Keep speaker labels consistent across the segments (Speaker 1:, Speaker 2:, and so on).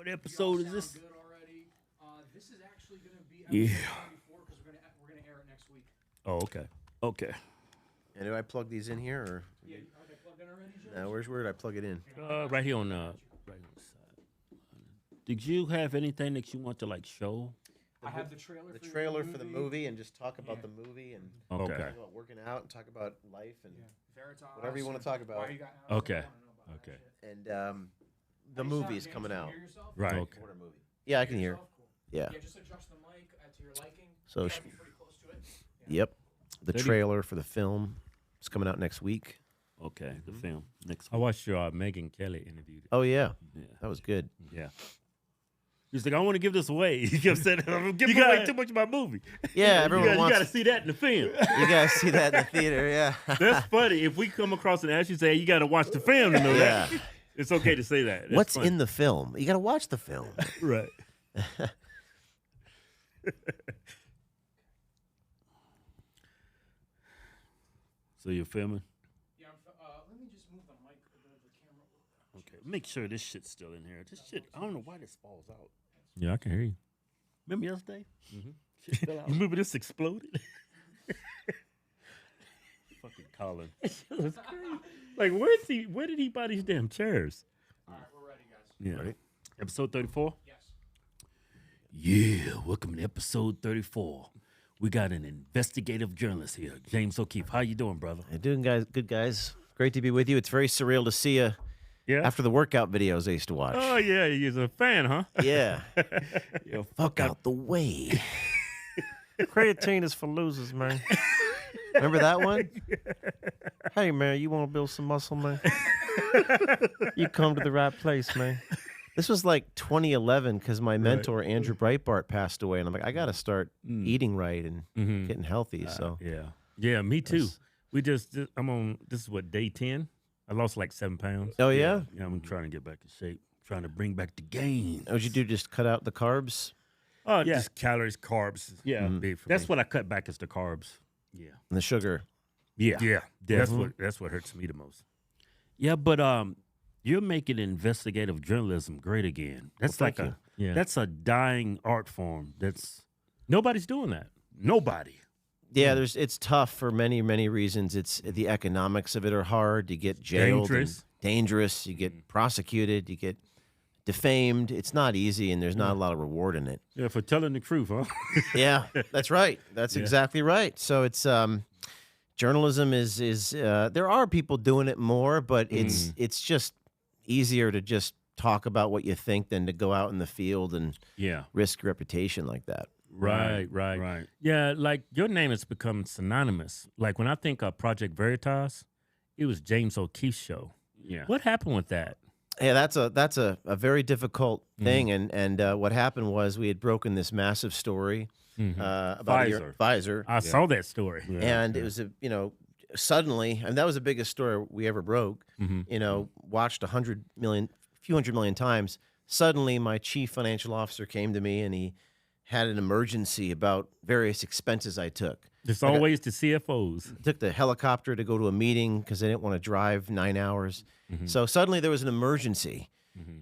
Speaker 1: What episode is this?
Speaker 2: Good already. This is actually going to be
Speaker 1: Yeah.
Speaker 2: episode 24 because we're gonna air it next week.
Speaker 1: Oh, okay. Okay.
Speaker 3: And do I plug these in here, or
Speaker 2: Yeah, are they plugged in already, Joe?
Speaker 3: no? Where did I plug it in?
Speaker 1: Right here on right on the side. Did you have anything that you want to like show?
Speaker 2: I have the trailer.
Speaker 3: The
Speaker 2: for
Speaker 3: trailer
Speaker 2: the
Speaker 3: for the movie, and just talk about the movie and
Speaker 1: Okay.
Speaker 3: talk about working out and talk about life and
Speaker 2: Yeah. Veritas.
Speaker 3: whatever you want to talk about.
Speaker 2: Why you got,
Speaker 1: Okay.
Speaker 2: I wanna know about that
Speaker 1: Okay.
Speaker 2: shit.
Speaker 3: And
Speaker 2: How
Speaker 3: the
Speaker 2: you
Speaker 3: movie is
Speaker 2: sound,
Speaker 3: coming
Speaker 2: James?
Speaker 3: out.
Speaker 2: You hear yourself?
Speaker 1: Right.
Speaker 3: Okay. Quarter movie. Yeah, I can hear.
Speaker 2: Yourself? Cool.
Speaker 3: Yeah.
Speaker 2: Yeah, just adjust the mic to your liking.
Speaker 3: So
Speaker 2: You
Speaker 3: sh-
Speaker 2: gotta be pretty close to it. Yeah.
Speaker 3: Yep. The trailer for the film is coming out next week.
Speaker 1: Okay. The film next.
Speaker 4: I watched your Megan Kelly interview.
Speaker 3: Oh yeah,
Speaker 1: Yeah.
Speaker 3: that was good.
Speaker 4: Yeah.
Speaker 1: He's like, I want to give this away. He kept saying, I'm giving
Speaker 4: You
Speaker 1: away
Speaker 4: gotta-
Speaker 1: too much of my movie.
Speaker 3: Yeah, everyone
Speaker 1: you got
Speaker 3: wants.
Speaker 1: to see that in the film.
Speaker 3: You guys see that in the theater? Yeah.
Speaker 1: That's funny. If we come across and ask you, say, you got to watch the film to know
Speaker 3: Yeah.
Speaker 1: that. It's okay to say that. That's
Speaker 3: What's
Speaker 1: funny.
Speaker 3: in the film? You got to watch the film.
Speaker 1: Right. So you're filming?
Speaker 2: Yeah, let me just move the mic, the camera.
Speaker 1: Okay. Make sure this shit's still in here. This shit, I don't know why this falls out.
Speaker 4: Yeah, I can hear you.
Speaker 1: Remember yesterday? Shit fell out. Remember this exploded? Fucking Colin. That's crazy. Like, where did he buy these damn chairs?
Speaker 2: All right, we're ready, guys.
Speaker 1: Yeah.
Speaker 3: Ready?
Speaker 1: Episode 34?
Speaker 2: Yes.
Speaker 1: Yeah, welcome to episode 34. We got an investigative journalist here, James O'Keefe. How you doing, brother?
Speaker 3: Hey, doing guys, good guys. Great to be with you. It's very surreal to see you
Speaker 1: Yeah.
Speaker 3: after the workout videos I used to watch.
Speaker 1: Oh yeah, you're a fan, huh?
Speaker 3: Yeah.
Speaker 1: Yo,
Speaker 3: Fuck out the way.
Speaker 4: Creatine is for losers, man.
Speaker 3: Remember that one? Hey man, you want to build some muscle, man?
Speaker 4: You come to the right place, man.
Speaker 3: This was like 2011 because my mentor Andrew Breitbart passed away, and I'm like, I got to start eating right and getting healthy. So
Speaker 1: yeah, me too. We I'm on. This is what, day 10. I lost like 7 pounds.
Speaker 3: Oh, yeah?
Speaker 1: Yeah, I'm trying to get back in shape. Trying to bring back the gains.
Speaker 3: what'd you do? Just cut out the carbs
Speaker 1: Oh, just calories, carbs.
Speaker 4: Yeah.
Speaker 1: Big for That's
Speaker 4: me.
Speaker 1: what I cut back is the carbs. Yeah.
Speaker 3: and the sugar.
Speaker 1: Yeah.
Speaker 4: definitely.
Speaker 1: That's what hurts me the most. Yeah, but you're making investigative journalism great again. That's
Speaker 3: Well,
Speaker 1: like
Speaker 3: thank
Speaker 4: you. Yeah.
Speaker 1: that's a dying art form. Nobody's doing that. Nobody.
Speaker 3: Yeah, it's tough for many reasons. It's the economics of it are hard. You get jailed, and dangerous. You get prosecuted. You get defamed. It's not easy, and there's not a lot of reward in it.
Speaker 1: Yeah, for telling the truth, huh?
Speaker 3: Yeah, that's right. That's exactly right. So it's journalism is there are people doing it more, but it's just easier to just talk about what you think than to go out in the field and
Speaker 1: Yeah.
Speaker 3: risk your reputation like that.
Speaker 1: Right. Yeah, like your name has become synonymous. Like when I think of Project Veritas, it was James O'Keefe's show.
Speaker 4: Yeah.
Speaker 1: What happened with that?
Speaker 3: Yeah, that's a very difficult thing, and what happened was we had broken this massive story about a year, Pfizer,
Speaker 1: I saw that story.
Speaker 3: and it was suddenly, and that was the biggest story we ever broke. Watched 100 million times. Suddenly, my chief financial officer came to me, and he had an emergency about various expenses I took.
Speaker 1: It's always the CFOs.
Speaker 3: I took the helicopter to go to a meeting because I didn't want to drive 9 hours. So suddenly there was an emergency.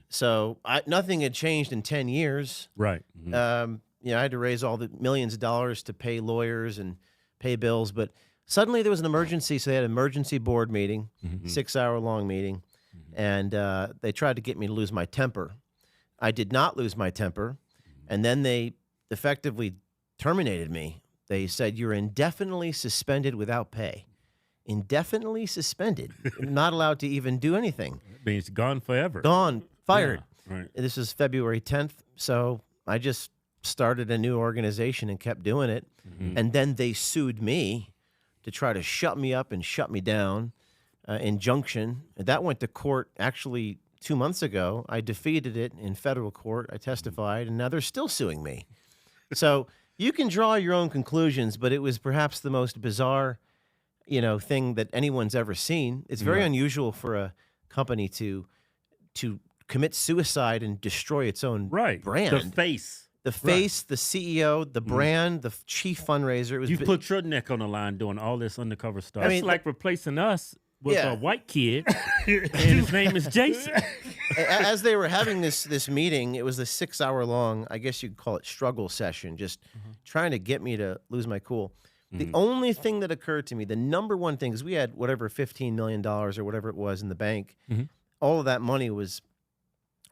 Speaker 3: So nothing had changed in 10 years.
Speaker 1: Right.
Speaker 3: I had to raise all the millions of dollars to pay lawyers and pay bills. But suddenly there was an emergency. So they had an emergency board meeting, 6-hour-long meeting. And they tried to get me to lose my temper. I did not lose my temper. And then they effectively terminated me. They said, you're indefinitely suspended without pay. Indefinitely suspended. Not allowed to even do anything.
Speaker 1: It means gone forever.
Speaker 3: Gone. Fired.
Speaker 1: Yeah, right.
Speaker 3: This is February 10th. So I just started a new organization and kept doing it. And then they sued me to try to shut me up and shut me down. Injunction. That went to court actually 2 months ago. I defeated it in federal court. I testified, and now they're still suing me. So you can draw your own conclusions, but it was perhaps the most bizarre, thing that anyone's ever seen. It's very unusual for a company to commit suicide and destroy its own brand.
Speaker 1: The face.
Speaker 3: The face, the CEO, the brand, the chief fundraiser. It was
Speaker 1: You put your neck on the line doing all this undercover stuff.
Speaker 3: I mean,
Speaker 1: it's like replacing us with
Speaker 3: Yeah.
Speaker 1: a white kid, and his name is Jason.
Speaker 3: As they were having this meeting, it was a 6-hour long, I guess you'd call it struggle session, just trying to get me to lose my cool. The only thing that occurred to me, the number one thing, is we had whatever $15 million or whatever it was in the bank. All of that money was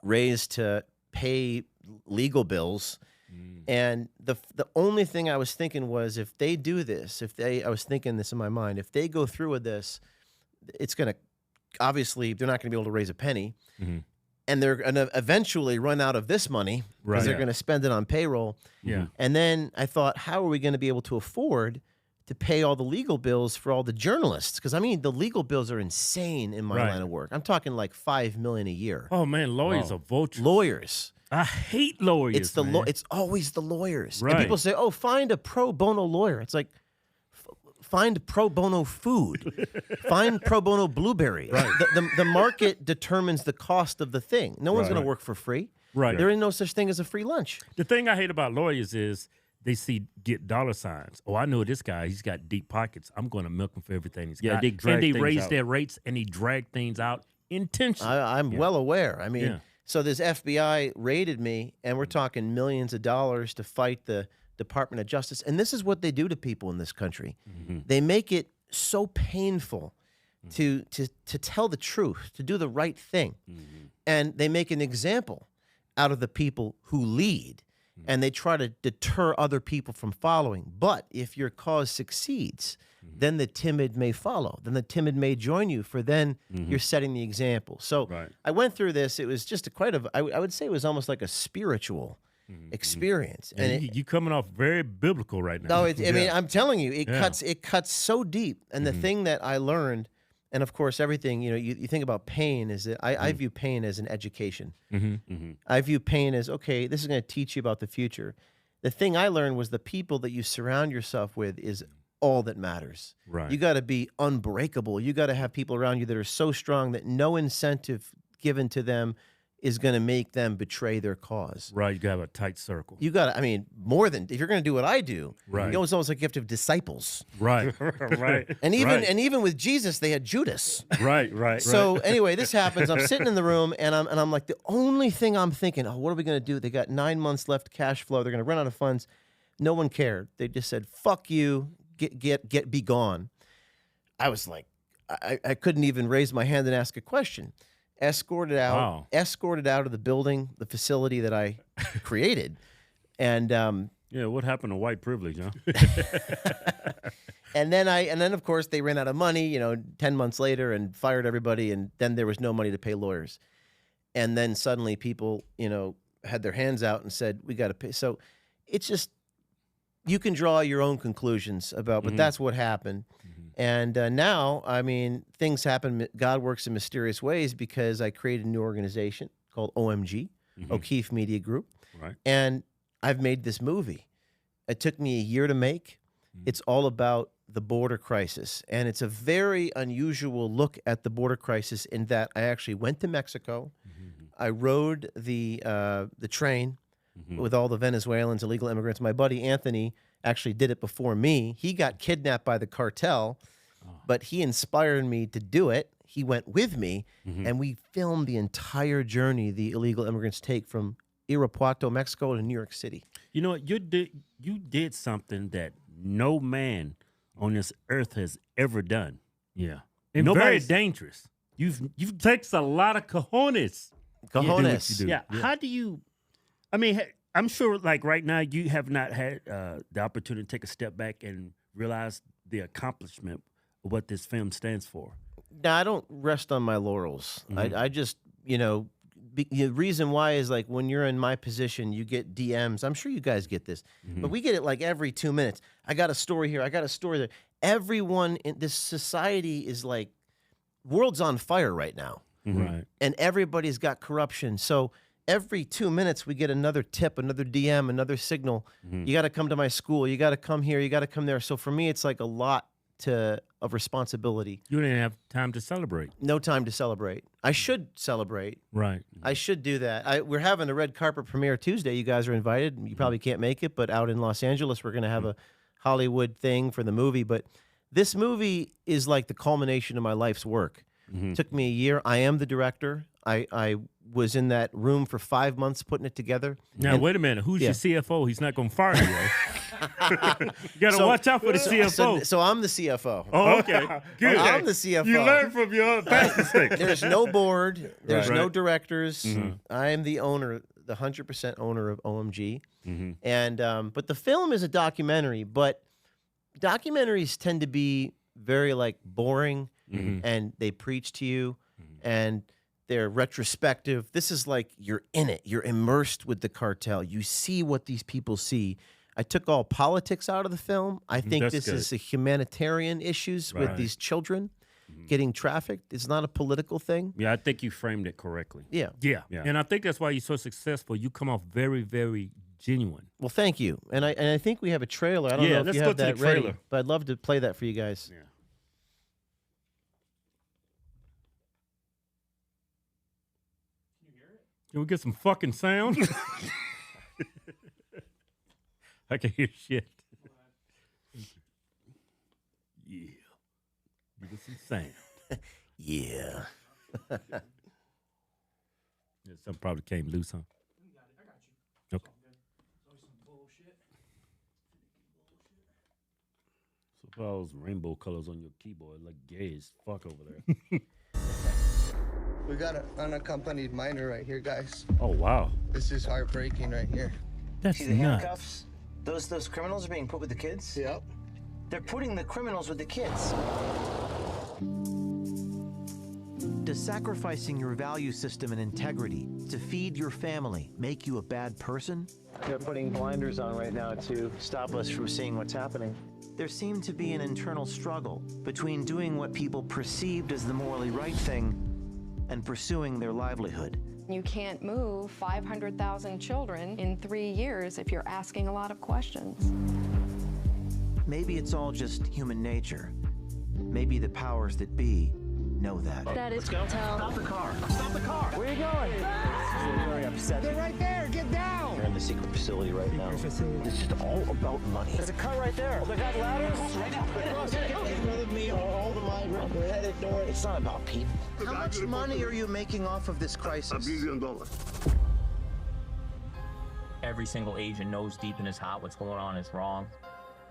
Speaker 3: raised to pay legal bills. And the only thing I was thinking was, if they do this, I was thinking this in my mind, if they go through with this, it's going to, obviously, they're not going to be able to raise a penny. And they're going to eventually run out of this money because they're going to spend it on payroll. And then I thought, how are we going to be able to afford to pay all the legal bills for all the journalists? Because, I mean, the legal bills are insane in my line of work. I'm talking like $5 million a year.
Speaker 1: Oh, man, lawyers are vultures.
Speaker 3: Lawyers.
Speaker 1: I hate lawyers.
Speaker 3: It's always the lawyers.
Speaker 1: Right.
Speaker 3: And people say, "Oh, find a pro bono lawyer." It's like, find pro bono food, find pro bono blueberries. The market determines the cost of the thing. No one's going to work for free. There is no such thing as a free lunch.
Speaker 1: The thing I hate about lawyers is they get dollar signs. Oh, I know this guy. He's got deep pockets. I'm going to milk him for everything he's got. And they raise their rates and he drag things out intentionally.
Speaker 3: I'm well aware. I mean. So this FBI raided me, and we're talking millions of dollars to fight the Department of Justice. And this is what they do to people in this country. They make it so painful to tell the truth, to do the right thing. And they make an example out of the people who lead, and they try to deter other people from following. But if your cause succeeds, then the timid may follow. Then the timid may join you, for then you're setting the example. So I went through this. It was just I would say it was almost like a spiritual experience.
Speaker 1: And you coming off very biblical right now.
Speaker 3: No, I mean, I'm telling you, it cuts so deep. And the thing that I learned, and of course, everything, you think about pain, is that I view pain as an education. I view pain as, okay, this is going to teach you about the future. The thing I learned was the people that you surround yourself with is all that matters. You got to be unbreakable. You got to have people around you that are so strong that no incentive given to them is going to make them betray their cause.
Speaker 1: You got to have a tight circle.
Speaker 3: You got to, I mean, more than, if you're going to do what I do, it's almost like you have to have disciples. And even with Jesus, they had Judas. So anyway, this happens. I'm sitting in the room, and I'm like, the only thing I'm thinking, oh, what are we going to do? They got 9 months left cash flow. They're going to run out of funds. No one cared. They just said, "Fuck you. Be gone." I was like, I couldn't even raise my hand and ask a question. Escorted out of the building, the facility that I created, and
Speaker 1: what happened to white privilege, huh?
Speaker 3: and then of course they ran out of money, 10 months later, and fired everybody, and then there was no money to pay lawyers, and then suddenly people, had their hands out and said, "We got to pay." So it's just, you can draw your own conclusions about, but that's what happened. And now, I mean, things happen. God works in mysterious ways, because I created a new organization called OMG, O'Keefe Media Group. And I've made this movie. It took me a year to make. It's all about the border crisis. And it's a very unusual look at the border crisis, in that I actually went to Mexico. I rode the train with all the Venezuelans, illegal immigrants. My buddy Anthony actually did it before me. He got kidnapped by the cartel, but he inspired me to do it. He went with me, and we filmed the entire journey the illegal immigrants take from Irapuato, Mexico, to New York City.
Speaker 1: You know what? You did something that no man on this earth has ever done. And very dangerous. You've takes a lot of cojones. How do you? I mean, I'm sure, like right now, you have not had the opportunity to take a step back and realize the accomplishment of what this film stands for.
Speaker 3: Now, I don't rest on my laurels. I just, the reason why is, like, when you're in my position, you get DMs. I'm sure you guys get this, but we get it like every 2 minutes. I got a story here. I got a story there. Everyone in this society is like, world's on fire right now. And everybody's got corruption. So every 2 minutes, we get another tip, another DM, another signal. You got to come to my school. You got to come here. You got to come there. So for me, it's like a lot of responsibility.
Speaker 1: You didn't have time to celebrate.
Speaker 3: No time to celebrate. I should celebrate. I should do that. We're having a red carpet premiere Tuesday. You guys are invited. You probably can't make it, but out in Los Angeles, we're going to have a Hollywood thing for the movie. But this movie is like the culmination of my life's work. It took me a year. I am the director. I was in that room for 5 months putting it together.
Speaker 1: Now, wait a minute. Who's your CFO? He's not going to fire you. Right? You got to watch out for the CFO.
Speaker 3: So I'm the CFO.
Speaker 1: Oh, okay. Good.
Speaker 3: I'm the CFO.
Speaker 1: You learn from your past mistakes.
Speaker 3: There's no board. There's
Speaker 1: Right.
Speaker 3: no directors. I am the owner, the 100% owner of OMG. And but the film is a documentary, but documentaries tend to be very like boring and they preach to you and they're retrospective. This is like you're in it. You're immersed with the cartel. You see what these people see. I took all politics out of the film. I think
Speaker 1: That's
Speaker 3: this
Speaker 1: good.
Speaker 3: is a humanitarian issues with
Speaker 1: Right.
Speaker 3: these children getting trafficked. It's not a political thing.
Speaker 1: Yeah, I think you framed it correctly.
Speaker 3: Yeah.
Speaker 1: Yeah. And I think that's why you're so successful. You come off very, very genuine.
Speaker 3: Well, thank you. And I think we have a trailer. I don't
Speaker 1: Yeah,
Speaker 3: know if
Speaker 1: let's
Speaker 3: you
Speaker 1: go
Speaker 3: have
Speaker 1: to the
Speaker 3: that ready,
Speaker 1: trailer.
Speaker 3: but I'd love to play that for you guys.
Speaker 1: Yeah. Can we get some fucking sound? I can hear shit. Yeah. We get some sound.
Speaker 3: Yeah.
Speaker 1: Yeah, something probably came loose, huh?
Speaker 2: I got you.
Speaker 1: Okay.
Speaker 2: It's always some bullshit.
Speaker 1: So all those rainbow colors on your keyboard look gay as fuck over there.
Speaker 5: We got an unaccompanied minor right here, guys.
Speaker 1: Oh, wow.
Speaker 5: This is heartbreaking right here.
Speaker 1: That's
Speaker 6: See the
Speaker 1: nuts.
Speaker 6: handcuffs? Those criminals are being put with the kids?
Speaker 5: Yep.
Speaker 6: They're putting the criminals with the kids.
Speaker 7: Does sacrificing your value system and integrity to feed your family make you a bad person?
Speaker 4: They're putting blinders on right now to stop us from seeing what's happening.
Speaker 7: There seemed to be an internal struggle between doing what people perceived as the morally right thing and pursuing their livelihood.
Speaker 8: You can't move 500,000 children in 3 years if you're asking a lot of questions.
Speaker 7: Maybe it's all just human nature. Maybe the powers that be know that.
Speaker 9: That is tell.
Speaker 7: Stop the car! Stop the car! Where are you going? They're very upset.
Speaker 5: They're right there. Get down.
Speaker 7: They're in the secret facility right now. It's just all about money. There's a car right there. They got ladders right now.
Speaker 5: In front of me are all the migrants. We're headed north.
Speaker 7: It's not about people. How much money are you making off of this crisis?
Speaker 10: $1 billion.
Speaker 11: Every single agent knows deep in his heart what's going on is wrong.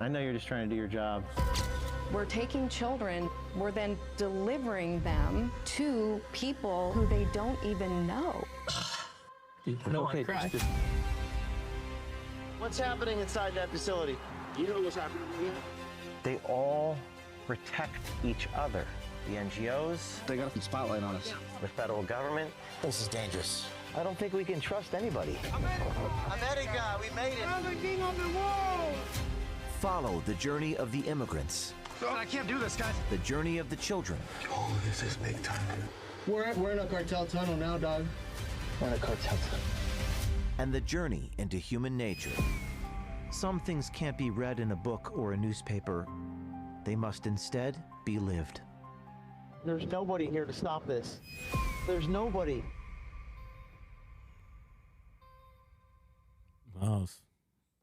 Speaker 4: I know you're just trying to do your job.
Speaker 8: We're taking children, we're then delivering them to people who they don't even know.
Speaker 11: Dude, I don't want to cry.
Speaker 7: What's happening inside that facility?
Speaker 10: You know what's happening here?
Speaker 7: They all protect each other. The NGOs,
Speaker 5: They got a spotlight on us.
Speaker 7: the federal government. This is dangerous. I don't think we can trust anybody. America, we made it.
Speaker 5: I'm the king of the world.
Speaker 7: Follow the journey of the immigrants,
Speaker 5: I can't do this, guys.
Speaker 7: the journey of the children,
Speaker 10: Oh, this is big time, dude.
Speaker 5: We're in a cartel tunnel now, dog.
Speaker 7: We're in a cartel and the journey into human nature. Some things can't be read in a book or a newspaper. They must instead be lived.
Speaker 4: There's nobody here to stop this. There's nobody.
Speaker 1: Wow.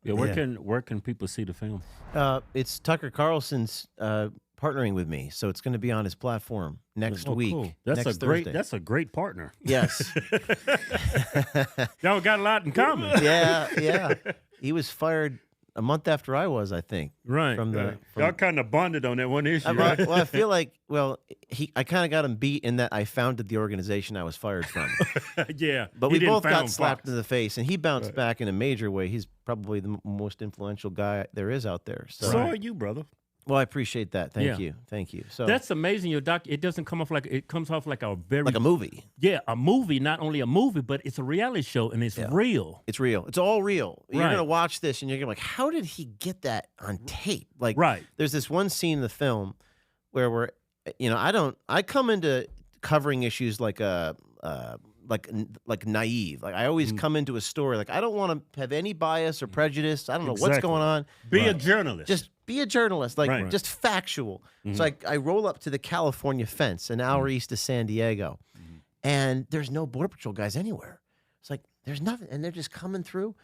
Speaker 1: Yeah, where can people see the film?
Speaker 3: It's Tucker Carlson's partnering with me, so it's going to be on his platform next
Speaker 1: Oh,
Speaker 3: week.
Speaker 1: cool. That's
Speaker 3: next
Speaker 1: a great.
Speaker 3: Thursday.
Speaker 1: That's a great partner.
Speaker 3: Yes.
Speaker 1: Y'all got a lot in common.
Speaker 3: yeah. He was fired a month after I was, I think.
Speaker 1: Right.
Speaker 3: From the.
Speaker 1: right.
Speaker 3: From,
Speaker 1: Y'all kind of bonded on that one issue, right?
Speaker 3: well, I feel like I kind of got him beat in that I founded the organization I was fired from.
Speaker 1: Yeah.
Speaker 3: But
Speaker 1: he
Speaker 3: we
Speaker 1: didn't
Speaker 3: both got
Speaker 1: found
Speaker 3: slapped
Speaker 1: Fox.
Speaker 3: in the face, and he bounced back in a major way. He's probably the most influential guy there is out there. So,
Speaker 1: So are you, brother.
Speaker 3: well, I appreciate that.
Speaker 1: Yeah.
Speaker 3: Thank you. So
Speaker 1: That's amazing. Your doc. It doesn't come off like it comes off like a very
Speaker 3: like a movie.
Speaker 1: Yeah, a movie. Not only a movie, but it's a reality show, and it's real.
Speaker 3: It's real. It's all real. You're
Speaker 1: Right.
Speaker 3: gonna watch this, and you're gonna be like, how did he get that on tape? Like,
Speaker 1: Right.
Speaker 3: There's this one scene in the film where I come into covering issues like naive. Like I always come into a story like I don't want to have any bias or prejudice. I don't know what's
Speaker 1: Exactly.
Speaker 3: going on.
Speaker 1: Be a journalist.
Speaker 3: Just be a journalist, like
Speaker 1: Right.
Speaker 3: just factual. So I roll up to the California fence, an hour east of San Diego, and there's no Border Patrol guys anywhere. It's like there's nothing, and they're just coming through.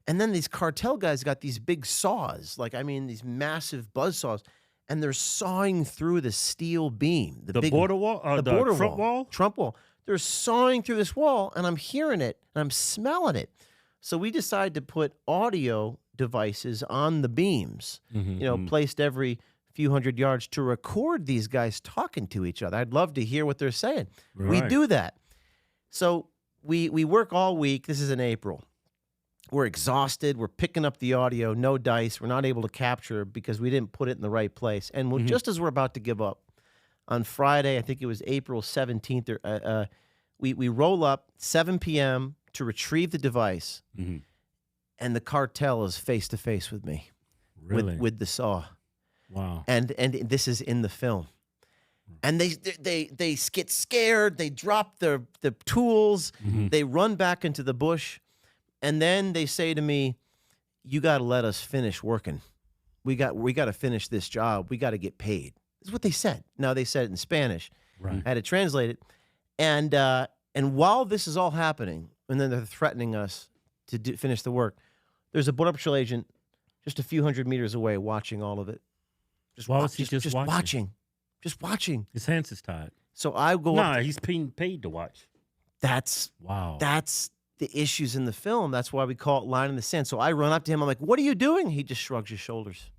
Speaker 3: And then these cartel guys got these big saws, these massive buzz saws, and they're sawing through the steel beam,
Speaker 1: the
Speaker 3: big,
Speaker 1: border wall,
Speaker 3: the
Speaker 1: the
Speaker 3: border
Speaker 1: front wall.
Speaker 3: Trump wall, They're sawing through this wall, and I'm hearing it, and I'm smelling it. So we decided to put audio devices on the beams, placed every few hundred yards to record these guys talking to each other. I'd love to hear what they're saying.
Speaker 1: Right.
Speaker 3: We do that. So we work all week. This is in April. We're exhausted. We're picking up the audio, no dice. We're not able to capture because we didn't put it in the right place. And just as we're about to give up, on Friday, I think it was April 17th, we roll up 7 p.m. to retrieve the device, and the cartel is face-to-face with me with the saw.
Speaker 1: Wow.
Speaker 3: And this is in the film. And they get scared. They drop the tools. They run back into the bush. And then they say to me, you got to let us finish working. We got to finish this job. We got to get paid. That's what they said. Now, they said it in Spanish.
Speaker 1: Right.
Speaker 3: I had to translate it. And while this is all happening, and then they're threatening us to finish the work, there's a Border Patrol agent just a few hundred meters away watching all of it.
Speaker 1: Why was he just
Speaker 3: watching? Just watching.
Speaker 1: His hands is tied.
Speaker 3: So I go up.
Speaker 1: Nah, he's being paid to watch.
Speaker 3: That's the issues in the film. That's why we call it line in the sand. So I run up to him. I'm like, what are you doing? He just shrugs his shoulders.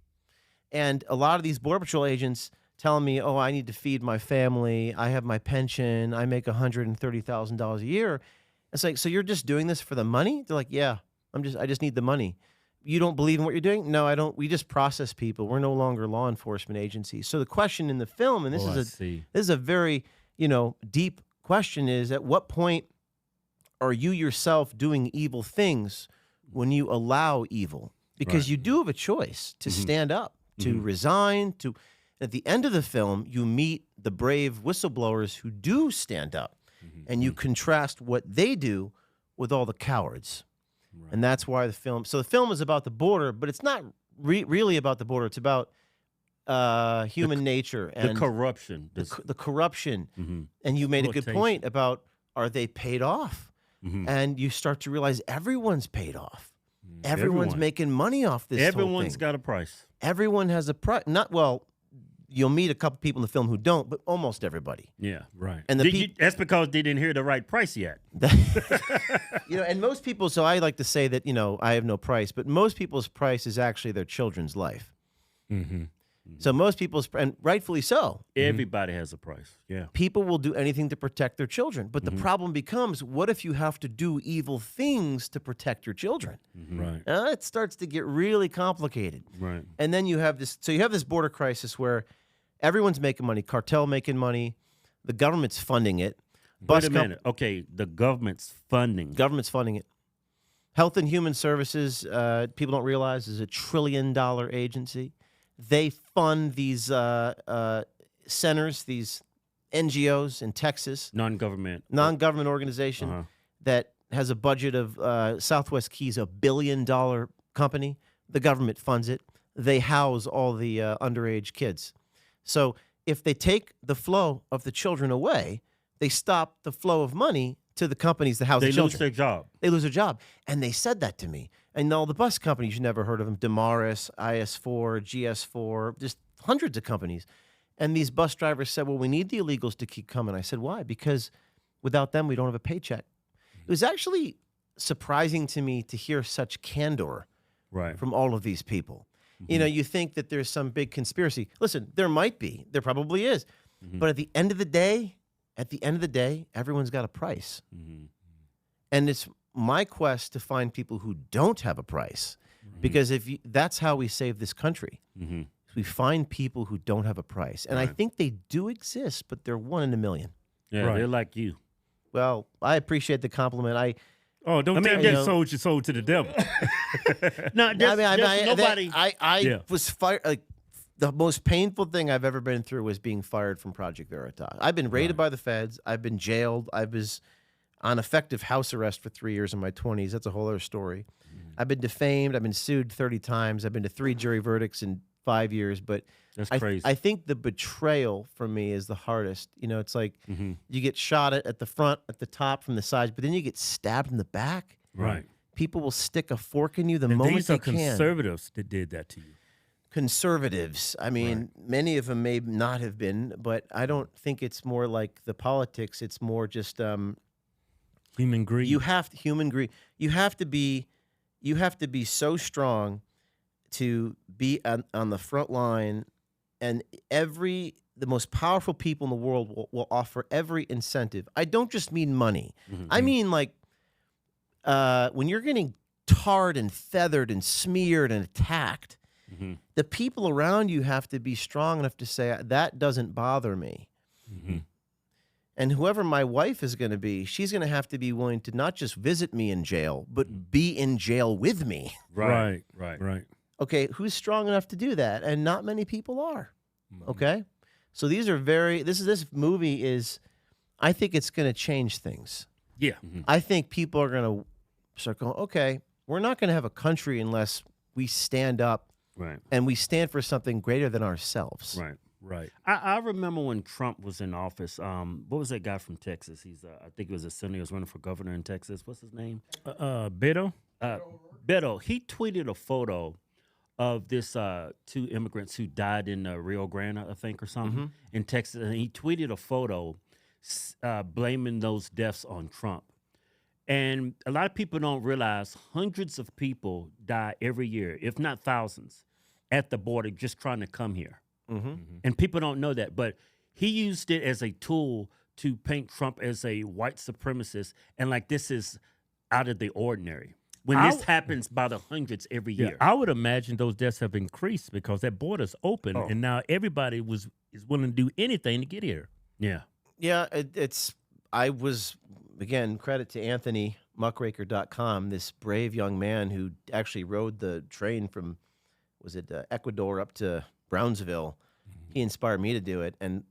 Speaker 3: And a lot of these Border Patrol agents telling me, oh, I need to feed my family. I have my pension. I make $130,000 a year. It's like, so you're just doing this for the money? They're like, yeah, I just need the money. You don't believe in what you're doing? No, I don't. We just process people. We're no longer law enforcement agencies. So the question in the film, and this is a very, deep question, is at what point are you yourself doing evil things when you allow evil? Because you do have a choice to stand up, to resign, to... At the end of the film, you meet the brave whistleblowers who do stand up, and you contrast what they do with all the cowards. Right. And that's why the film... So the film is about the border, but it's not really about the border. It's about human nature. And
Speaker 1: the corruption.
Speaker 3: The corruption. And you made a good point about, are they paid off? And you start to realize everyone's paid off. Everyone's making money off this.
Speaker 1: Everyone's got a price.
Speaker 3: Everyone has a price. You'll meet a couple people in the film who don't, but almost everybody.
Speaker 1: Yeah, right.
Speaker 3: And
Speaker 1: that's because they didn't hear the right price yet.
Speaker 3: And most people, so I like to say that, I have no price, but most people's price is actually their children's life. So most people's, and rightfully so.
Speaker 1: Everybody has a price, yeah.
Speaker 3: People will do anything to protect their children, but the problem becomes, what if you have to do evil things to protect your children?
Speaker 1: Right.
Speaker 3: It starts to get really complicated.
Speaker 1: Right.
Speaker 3: And then you have this border crisis where everyone's making money, cartel making money, the government's funding it.
Speaker 1: Wait a minute. Okay, the government's funding.
Speaker 3: Government's funding it. Health and Human Services, people don't realize, is $1 trillion agency. They fund these centers, these NGOs in Texas.
Speaker 1: Non-government
Speaker 3: organization that has a budget of Southwest Keys, $1 billion company. The government funds it. They house all the underage kids. So if they take the flow of the children away, they stop the flow of money to the companies that house the children.
Speaker 1: They lose their job.
Speaker 3: They lose their job. And they said that to me. And all the bus companies, you never heard of them, Damaris, IS4, GS4, just hundreds of companies. And these bus drivers said, well, we need the illegals to keep coming. I said, why? Because without them, we don't have a paycheck. It was actually surprising to me to hear such candor from all of these people. You think that there's some big conspiracy. Listen, there might be. There probably is. But at the end of the day, everyone's got a price. And it's my quest to find people who don't have a price, because that's how we save this country. We find people who don't have a price, and I think they do exist, but they're 1 in a million.
Speaker 1: Yeah, they're like you.
Speaker 3: Well, I appreciate the compliment.
Speaker 1: Don't tell me that sold your soul to the devil. No, nobody.
Speaker 3: I was fired. Like, the most painful thing I've ever been through was being fired from Project Veritas. I've been raided by the feds. I've been jailed. I was on effective house arrest for 3 years in my 20s. That's a whole other story. I've been defamed. I've been sued 30 times. I've been to 3 jury verdicts in 5 years. But
Speaker 1: that's crazy.
Speaker 3: I think the betrayal for me is the hardest. It's like you get shot at the front, at the top, from the sides, but then you get stabbed in the back.
Speaker 1: Right.
Speaker 3: People will stick a fork in you the moment they can.
Speaker 1: These are conservatives that did that to you.
Speaker 3: conservatives. I mean, many of them may not have been, but I don't think it's more like the politics. It's more just
Speaker 1: human greed.
Speaker 3: Human greed. You have to be so strong to be on the front line, and the most powerful people in the world will offer every incentive. I don't just mean money. I mean, like, when you're getting tarred and feathered and smeared and attacked, the people around you have to be strong enough to say, that doesn't bother me. And whoever my wife is going to be, she's going to have to be willing to not just visit me in jail, but be in jail with me.
Speaker 1: Right.
Speaker 3: Okay, who's strong enough to do that? And not many people are. Okay? So this movie is, I think it's going to change things.
Speaker 1: Yeah.
Speaker 3: I think people are going to start going, okay, we're not going to have a country unless we stand up and we stand for something greater than ourselves.
Speaker 1: Right. I remember when Trump was in office. What was that guy from Texas? He's I think he was a senator. He was running for governor in Texas. What's his name?
Speaker 2: Beto.
Speaker 1: Beto. He tweeted a photo of this two immigrants who died in Rio Grande, I think, or something, in Texas. And he tweeted a photo blaming those deaths on Trump. And a lot of people don't realize hundreds of people die every year, if not thousands, at the border just trying to come here. And people don't know that. But he used it as a tool to paint Trump as a white supremacist, and like this is out of the ordinary. When this happens by the hundreds every year.
Speaker 2: I would imagine those deaths have increased because that border's open, and now everybody is willing to do anything to get here.
Speaker 1: Yeah.
Speaker 3: Yeah, I was, again, credit to Anthony, muckraker.com, this brave young man who actually rode the train from, Ecuador up to Brownsville. He inspired me to do it, and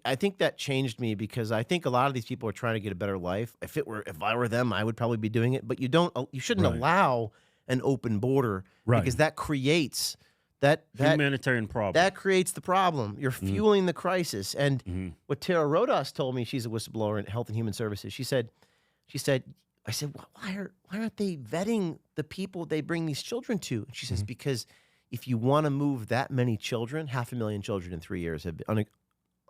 Speaker 3: I think that changed me because I think a lot of these people are trying to get a better life. If I were them, I would probably be doing it. But you shouldn't allow an open border because that creates that
Speaker 1: humanitarian problem.
Speaker 3: That creates the problem. You're fueling the crisis. And what Tara Rodas told me, she's a whistleblower in Health and Human Services. She said, I said, why aren't they vetting the people they bring these children to? And she says, because if you want to move that many children, 500,000 children in 3 years have been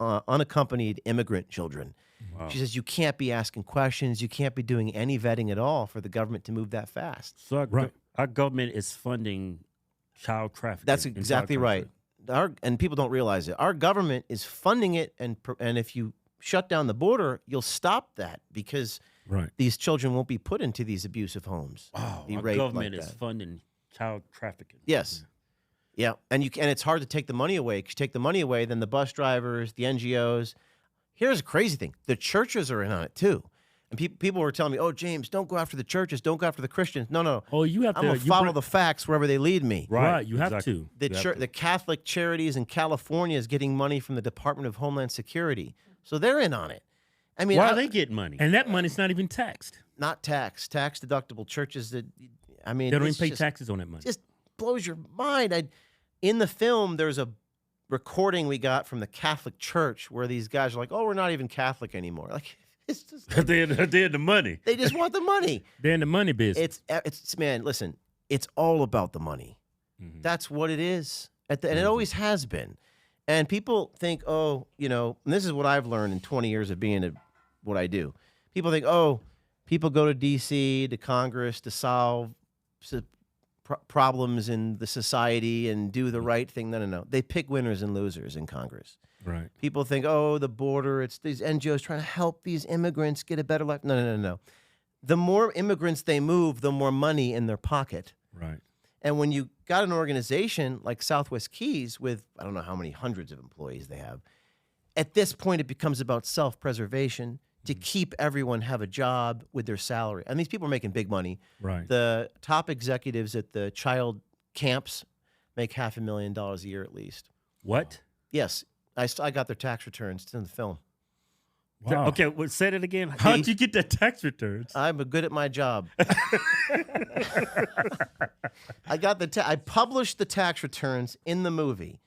Speaker 3: unaccompanied immigrant children. Wow. She says you can't be asking questions. You can't be doing any vetting at all for the government to move that fast.
Speaker 1: So our government is funding child trafficking.
Speaker 3: That's exactly right. And people don't realize it. Our government is funding it, and if you shut down the border, you'll stop that because these children won't be put into these abusive homes.
Speaker 1: Wow, our government is funding child trafficking.
Speaker 3: Yes. Yeah, and it's hard to take the money away. Because you take the money away, then the bus drivers, the NGOs. Here's a crazy thing: the churches are in on it too. And people were telling me, "Oh, James, don't go after the churches. Don't go after the Christians." No.
Speaker 2: Oh, you have
Speaker 3: I'm gonna follow the facts wherever they lead me.
Speaker 2: Right. You have to.
Speaker 3: The Catholic Charities in California is getting money from the Department of Homeland Security, so they're in on it. I mean,
Speaker 1: why are they getting money?
Speaker 2: And that money's not even taxed.
Speaker 3: Not tax deductible churches. They
Speaker 2: don't even pay taxes on that money.
Speaker 3: Just blows your mind. In the film, there's a recording we got from the Catholic Church where these guys are like, "Oh, we're not even Catholic anymore." Like, it's just
Speaker 1: they're the money.
Speaker 3: They just want the money.
Speaker 2: They're in the money business.
Speaker 3: It's man. Listen, it's all about the money. That's what it is, and it always has been. And people think, oh, and this is what I've learned in 20 years of being what I do. People think, oh, people go to D.C. to Congress to solve problems in the society and do the right thing. No. They pick winners and losers in Congress.
Speaker 2: Right.
Speaker 3: People think, oh, the border, it's these NGOs trying to help these immigrants get a better life. No. The more immigrants they move, the more money in their pocket.
Speaker 2: Right.
Speaker 3: And when you got an organization like Southwest Keys with, I don't know how many hundreds of employees they have, at this point it becomes about self-preservation to keep everyone have a job with their salary. And these people are making big money.
Speaker 2: Right.
Speaker 3: The top executives at the child camps make $500,000 a year at least.
Speaker 1: What?
Speaker 3: Yes. I got their tax returns. It's in the film.
Speaker 1: Wow. Okay, well, say it again.
Speaker 2: How did you get the tax returns?
Speaker 3: I'm good at my job. I published the tax returns in the movie.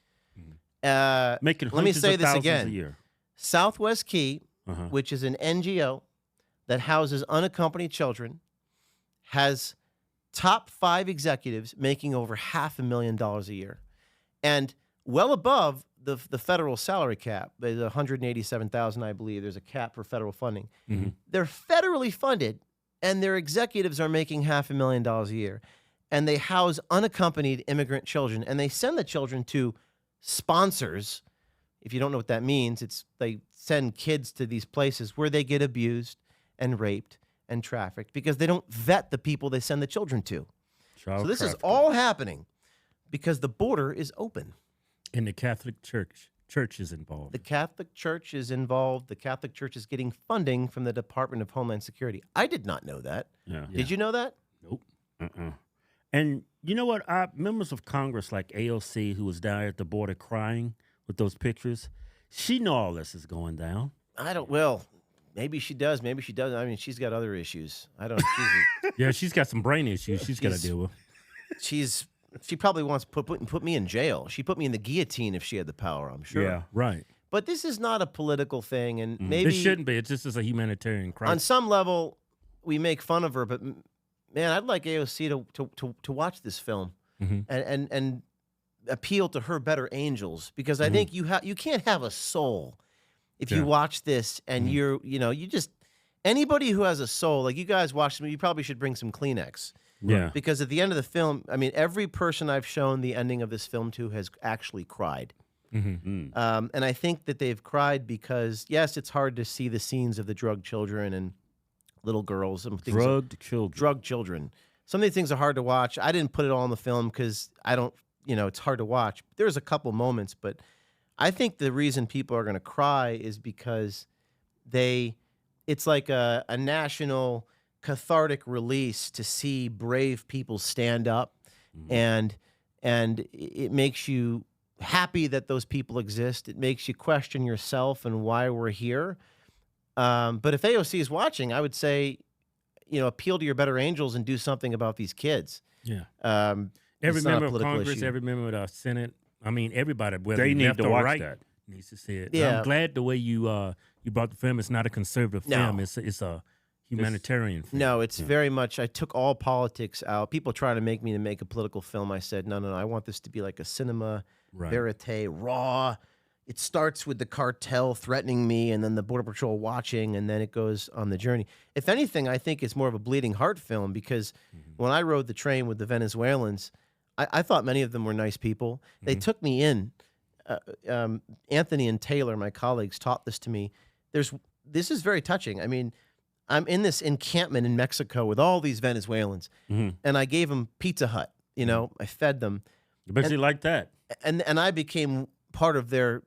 Speaker 1: Making
Speaker 3: let me say this again.
Speaker 1: A year.
Speaker 3: Southwest Key, which is an NGO that houses unaccompanied children, has top 5 executives making over $500,000 a year. and well above the federal salary cap. There's 187,000, I believe. There's a cap for federal funding. They're federally funded, and their executives are making $500,000 a year, and they house unaccompanied immigrant children, and they send the children to sponsors. If you don't know what that means, it's they send kids to these places where they get abused and raped and trafficked because they don't vet the people they send the children to. So this is all happening because the border is open.
Speaker 2: And the Catholic Church is involved.
Speaker 3: The Catholic Church is involved. The Catholic Church is getting funding from the Department of Homeland Security. I did not know that.
Speaker 2: Yeah.
Speaker 3: Did you know that?
Speaker 2: Nope.
Speaker 1: And you know what? Our members of Congress like AOC, who was down at the border crying with those pictures, she know all this is going down.
Speaker 3: I don't. Well, maybe she does. Maybe she doesn't. I mean, she's got other issues. I don't.
Speaker 2: Yeah, she's got some brain issues she's got to deal with.
Speaker 3: She probably wants to put me in jail. She'd put me in the guillotine if she had the power, I'm sure.
Speaker 2: Yeah, right.
Speaker 3: But this is not a political thing, and maybe
Speaker 2: it shouldn't be. It's just as a humanitarian crisis.
Speaker 3: On some level, we make fun of her, but man, I'd like AOC to watch this film and appeal to her better angels, because I think you can't have a soul if you watch this and you just anybody who has a soul, like you guys watch them, you probably should bring some Kleenex.
Speaker 2: Yeah.
Speaker 3: Because at the end of the film, I mean, every person I've shown the ending of this film to has actually cried. And I think that they've cried because, yes, it's hard to see the scenes of the drug children and little girls. And
Speaker 1: Drugged children.
Speaker 3: Drug children. Some of these things are hard to watch. I didn't put it all in the film because I don't, it's hard to watch. There's a couple moments, but I think the reason people are going to cry is because it's like a national cathartic release to see brave people stand up, and it makes you happy that those people exist. It makes you question yourself and why we're here. But if AOC is watching, I would say, appeal to your better angels and do something about these kids.
Speaker 2: Yeah.
Speaker 3: Every
Speaker 2: member of Congress, every member of the Senate, I mean, everybody, whether
Speaker 1: they need
Speaker 2: left
Speaker 1: to
Speaker 2: or
Speaker 1: watch
Speaker 2: right,
Speaker 1: that.
Speaker 2: needs to see it.
Speaker 3: Yeah.
Speaker 2: I'm glad the way you brought the film. It's not a conservative film. It's a humanitarian film.
Speaker 3: No, it's very much. I took all politics out. People trying to make me to make a political film. I said, no. I want this to be like a cinema verite, raw. It starts with the cartel threatening me, and then the Border Patrol watching, and then it goes on the journey. If anything, I think it's more of a bleeding heart film because when I rode the train with the Venezuelans, I thought many of them were nice people. They took me in. Anthony and Taylor, my colleagues, taught this to me. This is very touching. I mean, I'm in this encampment in Mexico with all these Venezuelans, and I gave them Pizza Hut. I fed them.
Speaker 1: But you like that.
Speaker 3: And I became part of their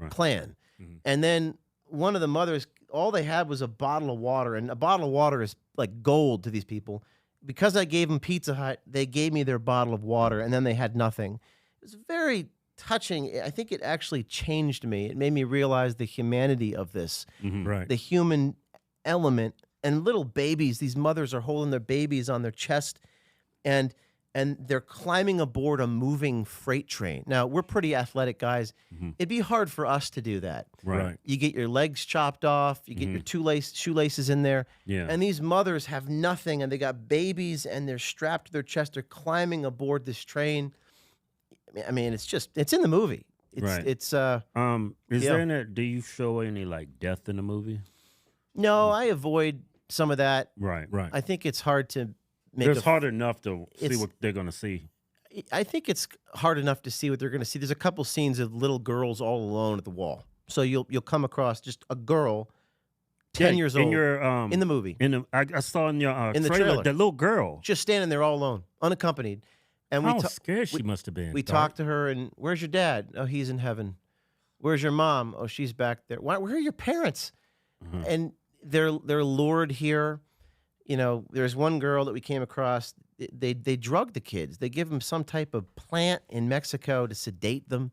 Speaker 3: clan. And then one of the mothers, all they had was a bottle of water, and a bottle of water is like gold to these people. Because I gave them Pizza Hut, they gave me their bottle of water, and then they had nothing. It was very touching. I think it actually changed me. It made me realize the humanity of this, the human element. And little babies, these mothers are holding their babies on their chest, and they're climbing aboard a moving freight train. Now, we're pretty athletic guys. It'd be hard for us to do that.
Speaker 1: Right.
Speaker 3: You get your legs chopped off. You get your shoelaces in there.
Speaker 1: Yeah.
Speaker 3: And these mothers have nothing, and they got babies, and they're strapped to their chest. They're climbing aboard this train. I mean, it's in the movie. Is there
Speaker 1: do you show any like death in the movie?
Speaker 3: No, I avoid some of that.
Speaker 1: Right.
Speaker 3: I think it's hard to make.
Speaker 1: It's hard enough to see what they're going to see.
Speaker 3: I think it's hard enough to see what they're going to see. There's a couple scenes of little girls all alone at the wall. So you'll come across just a girl, 10 years old, in the movie.
Speaker 1: I saw in your
Speaker 3: in the
Speaker 1: trailer that little girl
Speaker 3: just standing there all alone, unaccompanied. And
Speaker 2: How scared she must have been.
Speaker 3: We talked to her, and where's your dad? Oh, he's in heaven. Where's your mom? Oh, she's back there. Where are your parents? And they're lured here. There's one girl that we came across. They drug the kids. They give them some type of plant in Mexico to sedate them.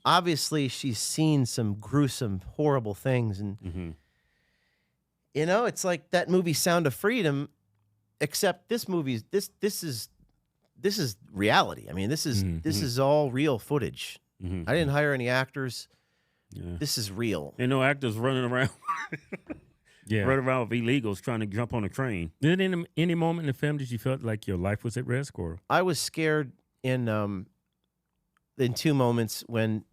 Speaker 3: Obviously, she's seen some gruesome, horrible things, and it's like that movie Sound of Freedom, except this movie's this is reality. I mean, this is all real footage. I didn't hire any actors.
Speaker 1: Yeah.
Speaker 3: This is real.
Speaker 1: Actors running around. Running around with illegals trying to jump on a train.
Speaker 2: Did in any moment in the film did you feel like your life was at risk, or?
Speaker 3: I was scared in in two moments when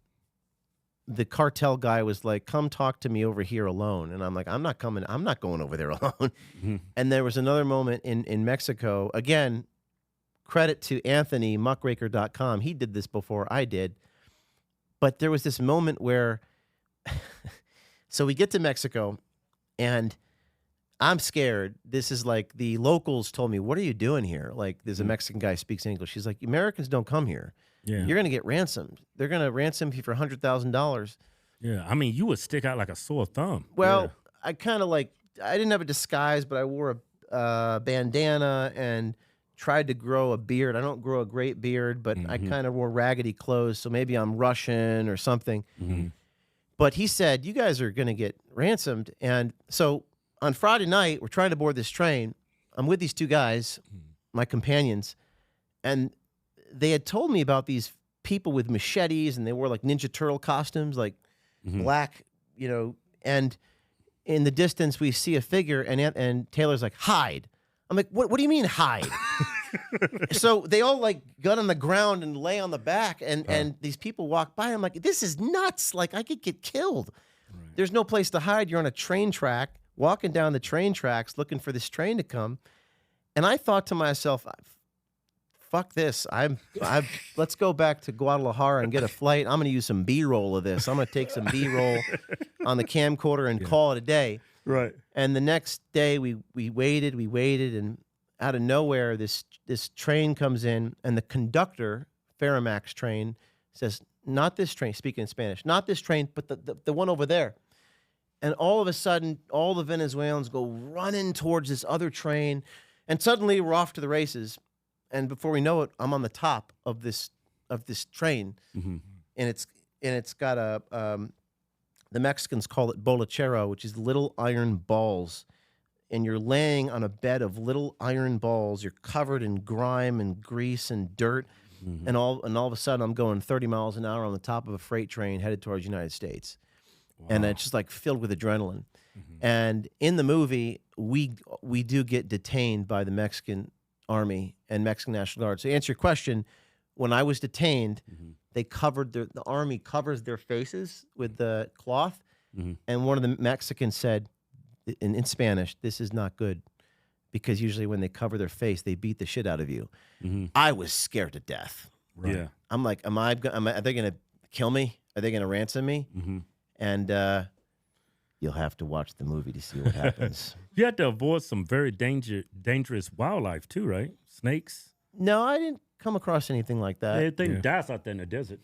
Speaker 3: the cartel guy was like, come talk to me over here alone. And I'm like, I'm not coming. I'm not going over there alone.
Speaker 2: Mm-hmm.
Speaker 3: And there was another moment in Mexico. Again, credit to Anthony, muckraker.com. He did this before I did. But there was this moment where, so we get to Mexico and I'm scared. This is like the locals told me, what are you doing here? Like there's a Mexican guy who speaks English. He's like, Americans don't come here.
Speaker 2: Yeah.
Speaker 3: You're going to get ransomed. They're going to ransom you for $100,000.
Speaker 2: Yeah. I mean, you would stick out like a sore thumb.
Speaker 3: Well, I kind of like, I didn't have a disguise, but I wore a bandana and tried to grow a beard. I don't grow a great beard, but I kind of wore raggedy clothes. So maybe I'm Russian or something. But he said, you guys are going to get ransomed. And so on Friday night, we're trying to board this train. I'm with these two guys, my companions, and they had told me about these people with machetes, and they wore like Ninja Turtle costumes, like black, you know, and in the distance we see a figure, and Taylor's like, hide. I'm like, what do you mean hide? So they all like got on the ground and lay on the back, and these people walk by. I'm like, this is nuts. Like I could get killed. Right. There's no place to hide. You're on a train track, walking down the train tracks, looking for this train to come. And I thought to myself, fuck this. Let's go back to Guadalajara and get a flight. I'm going to use some B-roll of this. I'm going to take some B-roll on the camcorder and call it a day.
Speaker 2: Right.
Speaker 3: And the next day we waited, and out of nowhere this train comes in, and the conductor, Ferromax train, says, not this train, speaking in Spanish, not this train, but the one over there. And all of a sudden, all the Venezuelans go running towards this other train, and suddenly we're off to the races. And before we know it, I'm on the top of this train, and it's got the Mexicans call it bolachero, which is little iron balls, and you're laying on a bed of little iron balls. You're covered in grime and grease and dirt, and all of a sudden, I'm going 30 miles an hour on the top of a freight train headed towards the United States, and it's just like filled with adrenaline. And in the movie, we do get detained by the Mexican Army and Mexican National Guard. So to answer your question, when I was detained, they covered the Army covers their faces with the cloth, and one of the Mexicans said in Spanish, "This is not good," because usually when they cover their face, they beat the shit out of you. I was scared to death.
Speaker 2: Right. Yeah.
Speaker 3: I'm like, are they going to kill me? Are they going to ransom me? And you'll have to watch the movie to see what happens.
Speaker 2: You had to avoid some very dangerous wildlife too, right? Snakes?
Speaker 3: No, I didn't come across anything like that.
Speaker 2: Everything dies out there in the desert.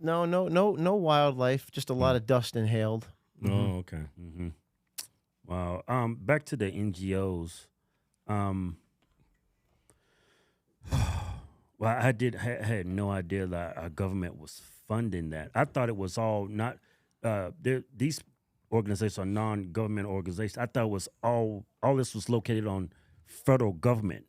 Speaker 3: No wildlife. Just a lot of dust inhaled.
Speaker 2: Oh, okay. Wow. Back to the NGOs. Well, I had no idea that our government was funding that. I thought it was all not. These organizations are non-government organizations. I thought it was all this was located on federal government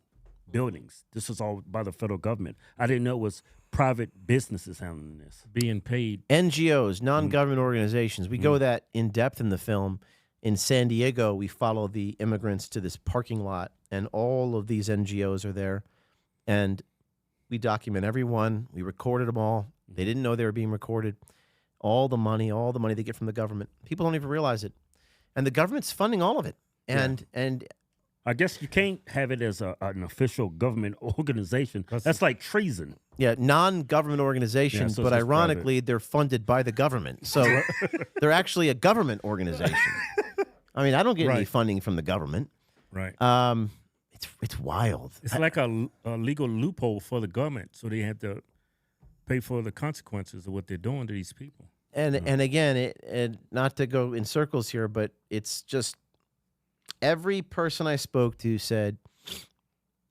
Speaker 2: buildings. This was all by the federal government. I didn't know it was private businesses handling this, being paid.
Speaker 3: NGOs, non-government organizations. We go that in depth in the film. In San Diego, we follow the immigrants to this parking lot, and all of these NGOs are there, and we document every one. We recorded them all. They didn't know they were being recorded. All the money they get from the government. People don't even realize it. And the government's funding all of it. And
Speaker 2: I guess you can't have it as an official government organization. That's like treason.
Speaker 3: Yeah, non-government organizations, but ironically, they're funded by the government. So they're actually a government organization. I mean, I don't get any funding from the government.
Speaker 2: Right.
Speaker 3: It's wild.
Speaker 2: It's like a legal loophole for the government, so they have to pay for the consequences of what they're doing to these people.
Speaker 3: And again, it not to go in circles here, but it's just every person I spoke to said,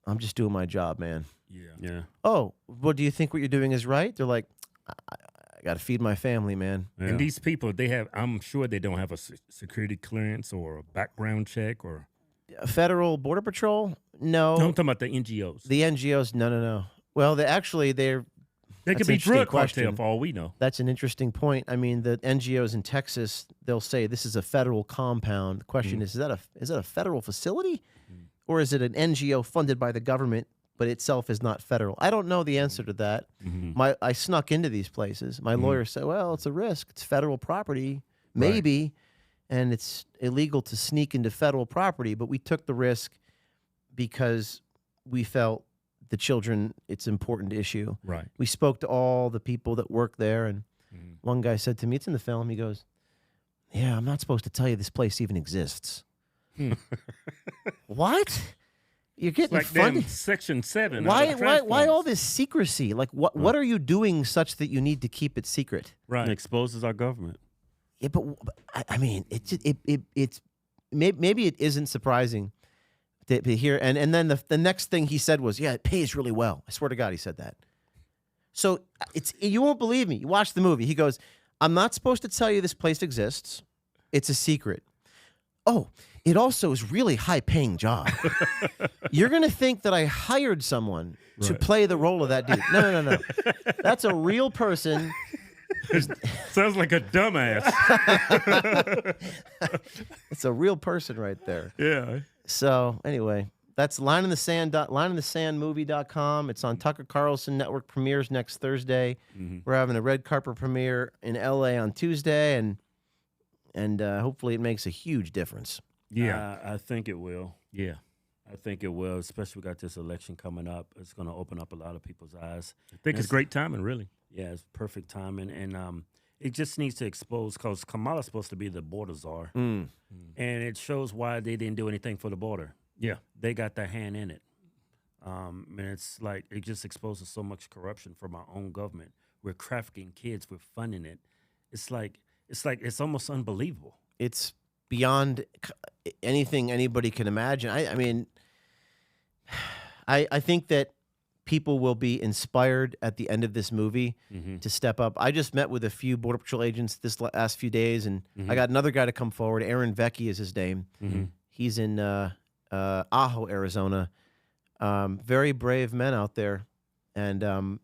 Speaker 3: "I'm just doing my job, man."
Speaker 2: Yeah.
Speaker 3: Oh, well, do you think what you're doing is right? They're like, I got to feed my family, man.
Speaker 2: Yeah. And these people, I'm sure they don't have a security clearance or a background check or
Speaker 3: Federal Border Patrol. No,
Speaker 2: I'm talking about the NGOs.
Speaker 3: The NGOs, no. Well, they
Speaker 2: could be drug cartel for all we know.
Speaker 3: That's an interesting point. I mean, the NGOs in Texas, they'll say this is a federal compound. The question is that a federal facility, or is it an NGO funded by the government but itself is not federal. I don't know the answer to that. I snuck into these places. My lawyer said, well, it's a risk. It's federal property, maybe, and it's illegal to sneak into federal property, but we took the risk because we felt the children, it's an important issue.
Speaker 2: Right.
Speaker 3: We spoke to all the people that work there, and one guy said to me, it's in the film, he goes, yeah, I'm not supposed to tell you this place even exists. What? You're getting
Speaker 2: Like
Speaker 3: funded.
Speaker 2: Section 7.
Speaker 3: Why all this secrecy? Like, what are you doing such that you need to keep it secret?
Speaker 2: Right.
Speaker 1: It exposes our government.
Speaker 3: Yeah, but I mean, it's maybe it isn't surprising to hear. And then the next thing he said was, yeah, it pays really well. I swear to God, he said that. So you won't believe me. You watch the movie. He goes, I'm not supposed to tell you this place exists. It's a secret. Oh, it also is really high-paying job. You're going to think that I hired someone to play the role of that dude. No. That's a real person.
Speaker 2: Sounds like a dumbass.
Speaker 3: It's a real person right there.
Speaker 2: Yeah.
Speaker 3: So anyway, that's lineinthe.sandmovie.com. It's on Tucker Carlson Network, premieres next Thursday. We're having a red carpet premiere in LA on Tuesday, and hopefully it makes a huge difference.
Speaker 2: Yeah.
Speaker 1: I think it will.
Speaker 2: Yeah.
Speaker 1: I think it will, especially we got this election coming up. It's going to open up a lot of people's eyes.
Speaker 2: I think it's great timing, really.
Speaker 1: Yeah, it's perfect timing. And it just needs to expose, because Kamala's supposed to be the border czar. And it shows why they didn't do anything for the border.
Speaker 2: Yeah.
Speaker 1: They got their hand in it. And it's like, it just exposes so much corruption from our own government. We're trafficking kids. We're funding it. It's almost unbelievable.
Speaker 3: It's beyond anything anybody can imagine. I mean, I think that people will be inspired at the end of this movie to step up. I just met with a few Border Patrol agents this last few days, and I got another guy to come forward. Aaron Vecchi is his name. He's in Ajo, Arizona. Very brave men out there, and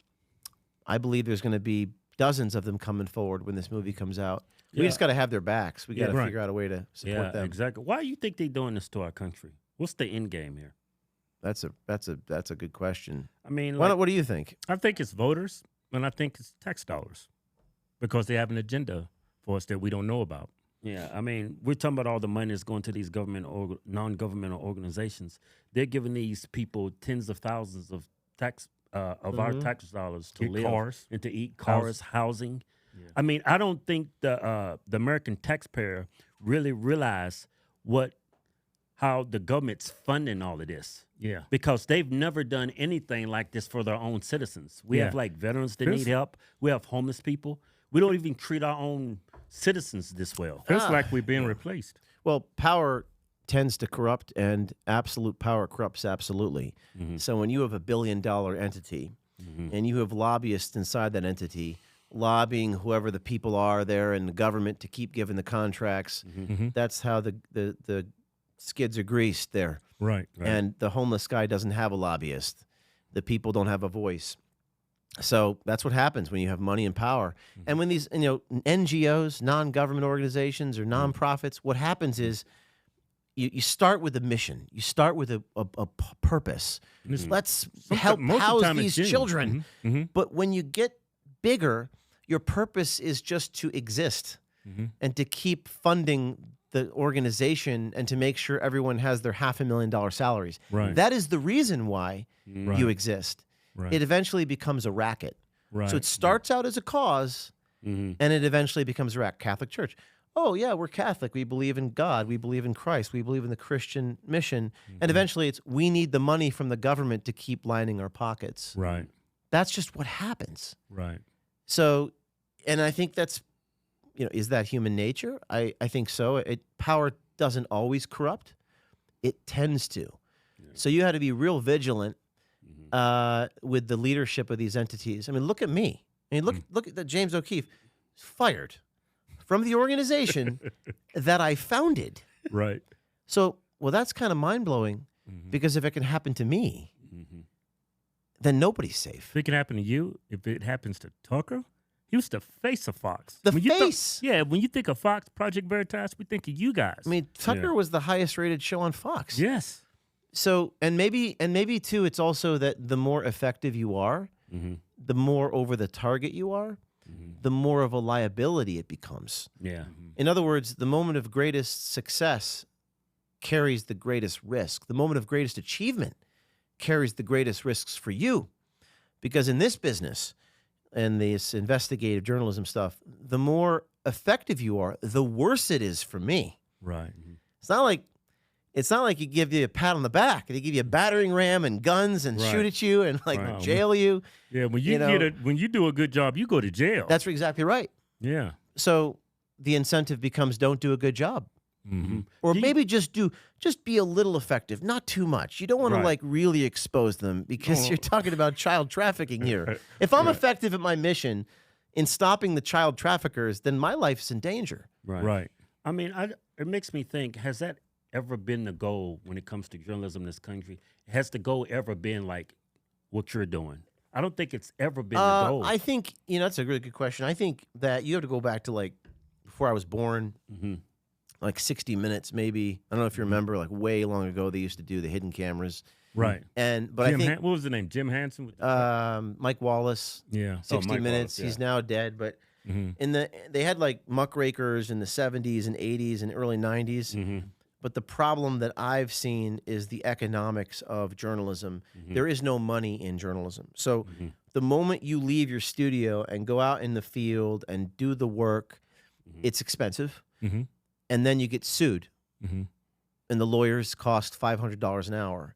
Speaker 3: I believe there's going to be dozens of them coming forward when this movie comes out. We just got to have their backs. We got to figure out a way to support them.
Speaker 1: Exactly. Why do you think they're doing this to our country? What's the end game here?
Speaker 3: That's a good question.
Speaker 1: I mean,
Speaker 3: what do you think?
Speaker 2: I think it's voters, and I think it's tax dollars, because they have an agenda for us that we don't know about.
Speaker 1: Yeah, I mean, we're talking about all the money that's going to these government or non-governmental organizations. They're giving these people tens of thousands of our tax dollars to live
Speaker 2: cars.
Speaker 1: and to eat cars, housing. Yeah. I mean, I don't think the American taxpayer really realize how the government's funding all of this.
Speaker 2: Yeah.
Speaker 1: Because they've never done anything like this for their own citizens. We have like veterans that need help. We have homeless people. We don't even treat our own citizens this well.
Speaker 2: Feels like we're being replaced.
Speaker 3: Well, power tends to corrupt, and absolute power corrupts absolutely. So when you have $1 billion entity and you have lobbyists inside that entity lobbying whoever the people are there in the government to keep giving the contracts, that's how the skids are greased there.
Speaker 2: Right.
Speaker 3: And the homeless guy doesn't have a lobbyist. The people don't have a voice. So that's what happens when you have money and power. And when these NGOs, non-government organizations, or nonprofits, what happens is you start with a mission. You start with a purpose. Let's help house these children. But when you get bigger, your purpose is just to exist and to keep funding the organization and to make sure everyone has their $500,000 salaries.
Speaker 2: Right.
Speaker 3: That is the reason why you exist.
Speaker 2: Right.
Speaker 3: It eventually becomes a racket.
Speaker 2: Right.
Speaker 3: So it starts out as a cause, and it eventually becomes a racket. Catholic Church. Oh, yeah, we're Catholic. We believe in God. We believe in Christ. We believe in the Christian mission. And eventually it's, we need the money from the government to keep lining our pockets.
Speaker 2: Right.
Speaker 3: That's just what happens.
Speaker 2: Right.
Speaker 3: So, and I think that's, is that human nature? I think so. Power doesn't always corrupt. It tends to. Yeah. So you had to be real vigilant with the leadership of these entities. I mean, look at me. I mean, look at James O'Keefe, fired from the organization that I founded.
Speaker 2: Right.
Speaker 3: So, well, that's kind of mind-blowing, because if it can happen to me, then nobody's safe.
Speaker 2: If it can happen to you, if it happens to Tucker, he was the face of Fox.
Speaker 3: When you
Speaker 2: think of Fox, Project Veritas, we think of you guys.
Speaker 3: I mean, Tucker was the highest-rated show on Fox.
Speaker 2: Yes.
Speaker 3: So, and maybe too, it's also that the more effective you are, the more over the target you are, the more of a liability it becomes.
Speaker 2: Yeah.
Speaker 3: In other words, the moment of greatest success carries the greatest risk. The moment of greatest achievement carries the greatest risks for you. Because in this business and this investigative journalism stuff, the more effective you are, the worse it is for me.
Speaker 2: Right.
Speaker 3: It's not like you give you a pat on the back. They give you a battering ram and guns and shoot at you and jail you.
Speaker 2: Yeah, when when you do a good job, you go to jail.
Speaker 3: That's exactly right.
Speaker 2: Yeah.
Speaker 3: So the incentive becomes don't do a good job. Or maybe just be a little effective, not too much. You don't want to like really expose them because you're talking about child trafficking here. If I'm effective at my mission in stopping the child traffickers, then my life's in danger.
Speaker 2: Right. I mean, it makes me think, has that ever been the goal when it comes to journalism in this country? Has the goal ever been like what you're doing? I don't think it's ever been the goal.
Speaker 3: I think, that's a really good question. I think that you have to go back to like before I was born, like 60 Minutes maybe. I don't know if you remember, like way long ago, they used to do the hidden cameras.
Speaker 2: Right.
Speaker 3: But
Speaker 2: I
Speaker 3: think,
Speaker 2: what was the name? Jim Hansen?
Speaker 3: Mike Wallace.
Speaker 2: Yeah.
Speaker 3: 60
Speaker 2: Mike
Speaker 3: Minutes.
Speaker 2: Wallace, yeah.
Speaker 3: He's now dead, but they had like muckrakers in the 70s and 80s and early 90s. But the problem that I've seen is the economics of journalism. There is no money in journalism. So the moment you leave your studio and go out in the field and do the work, it's expensive. And then you get sued. And the lawyers cost $500 an hour.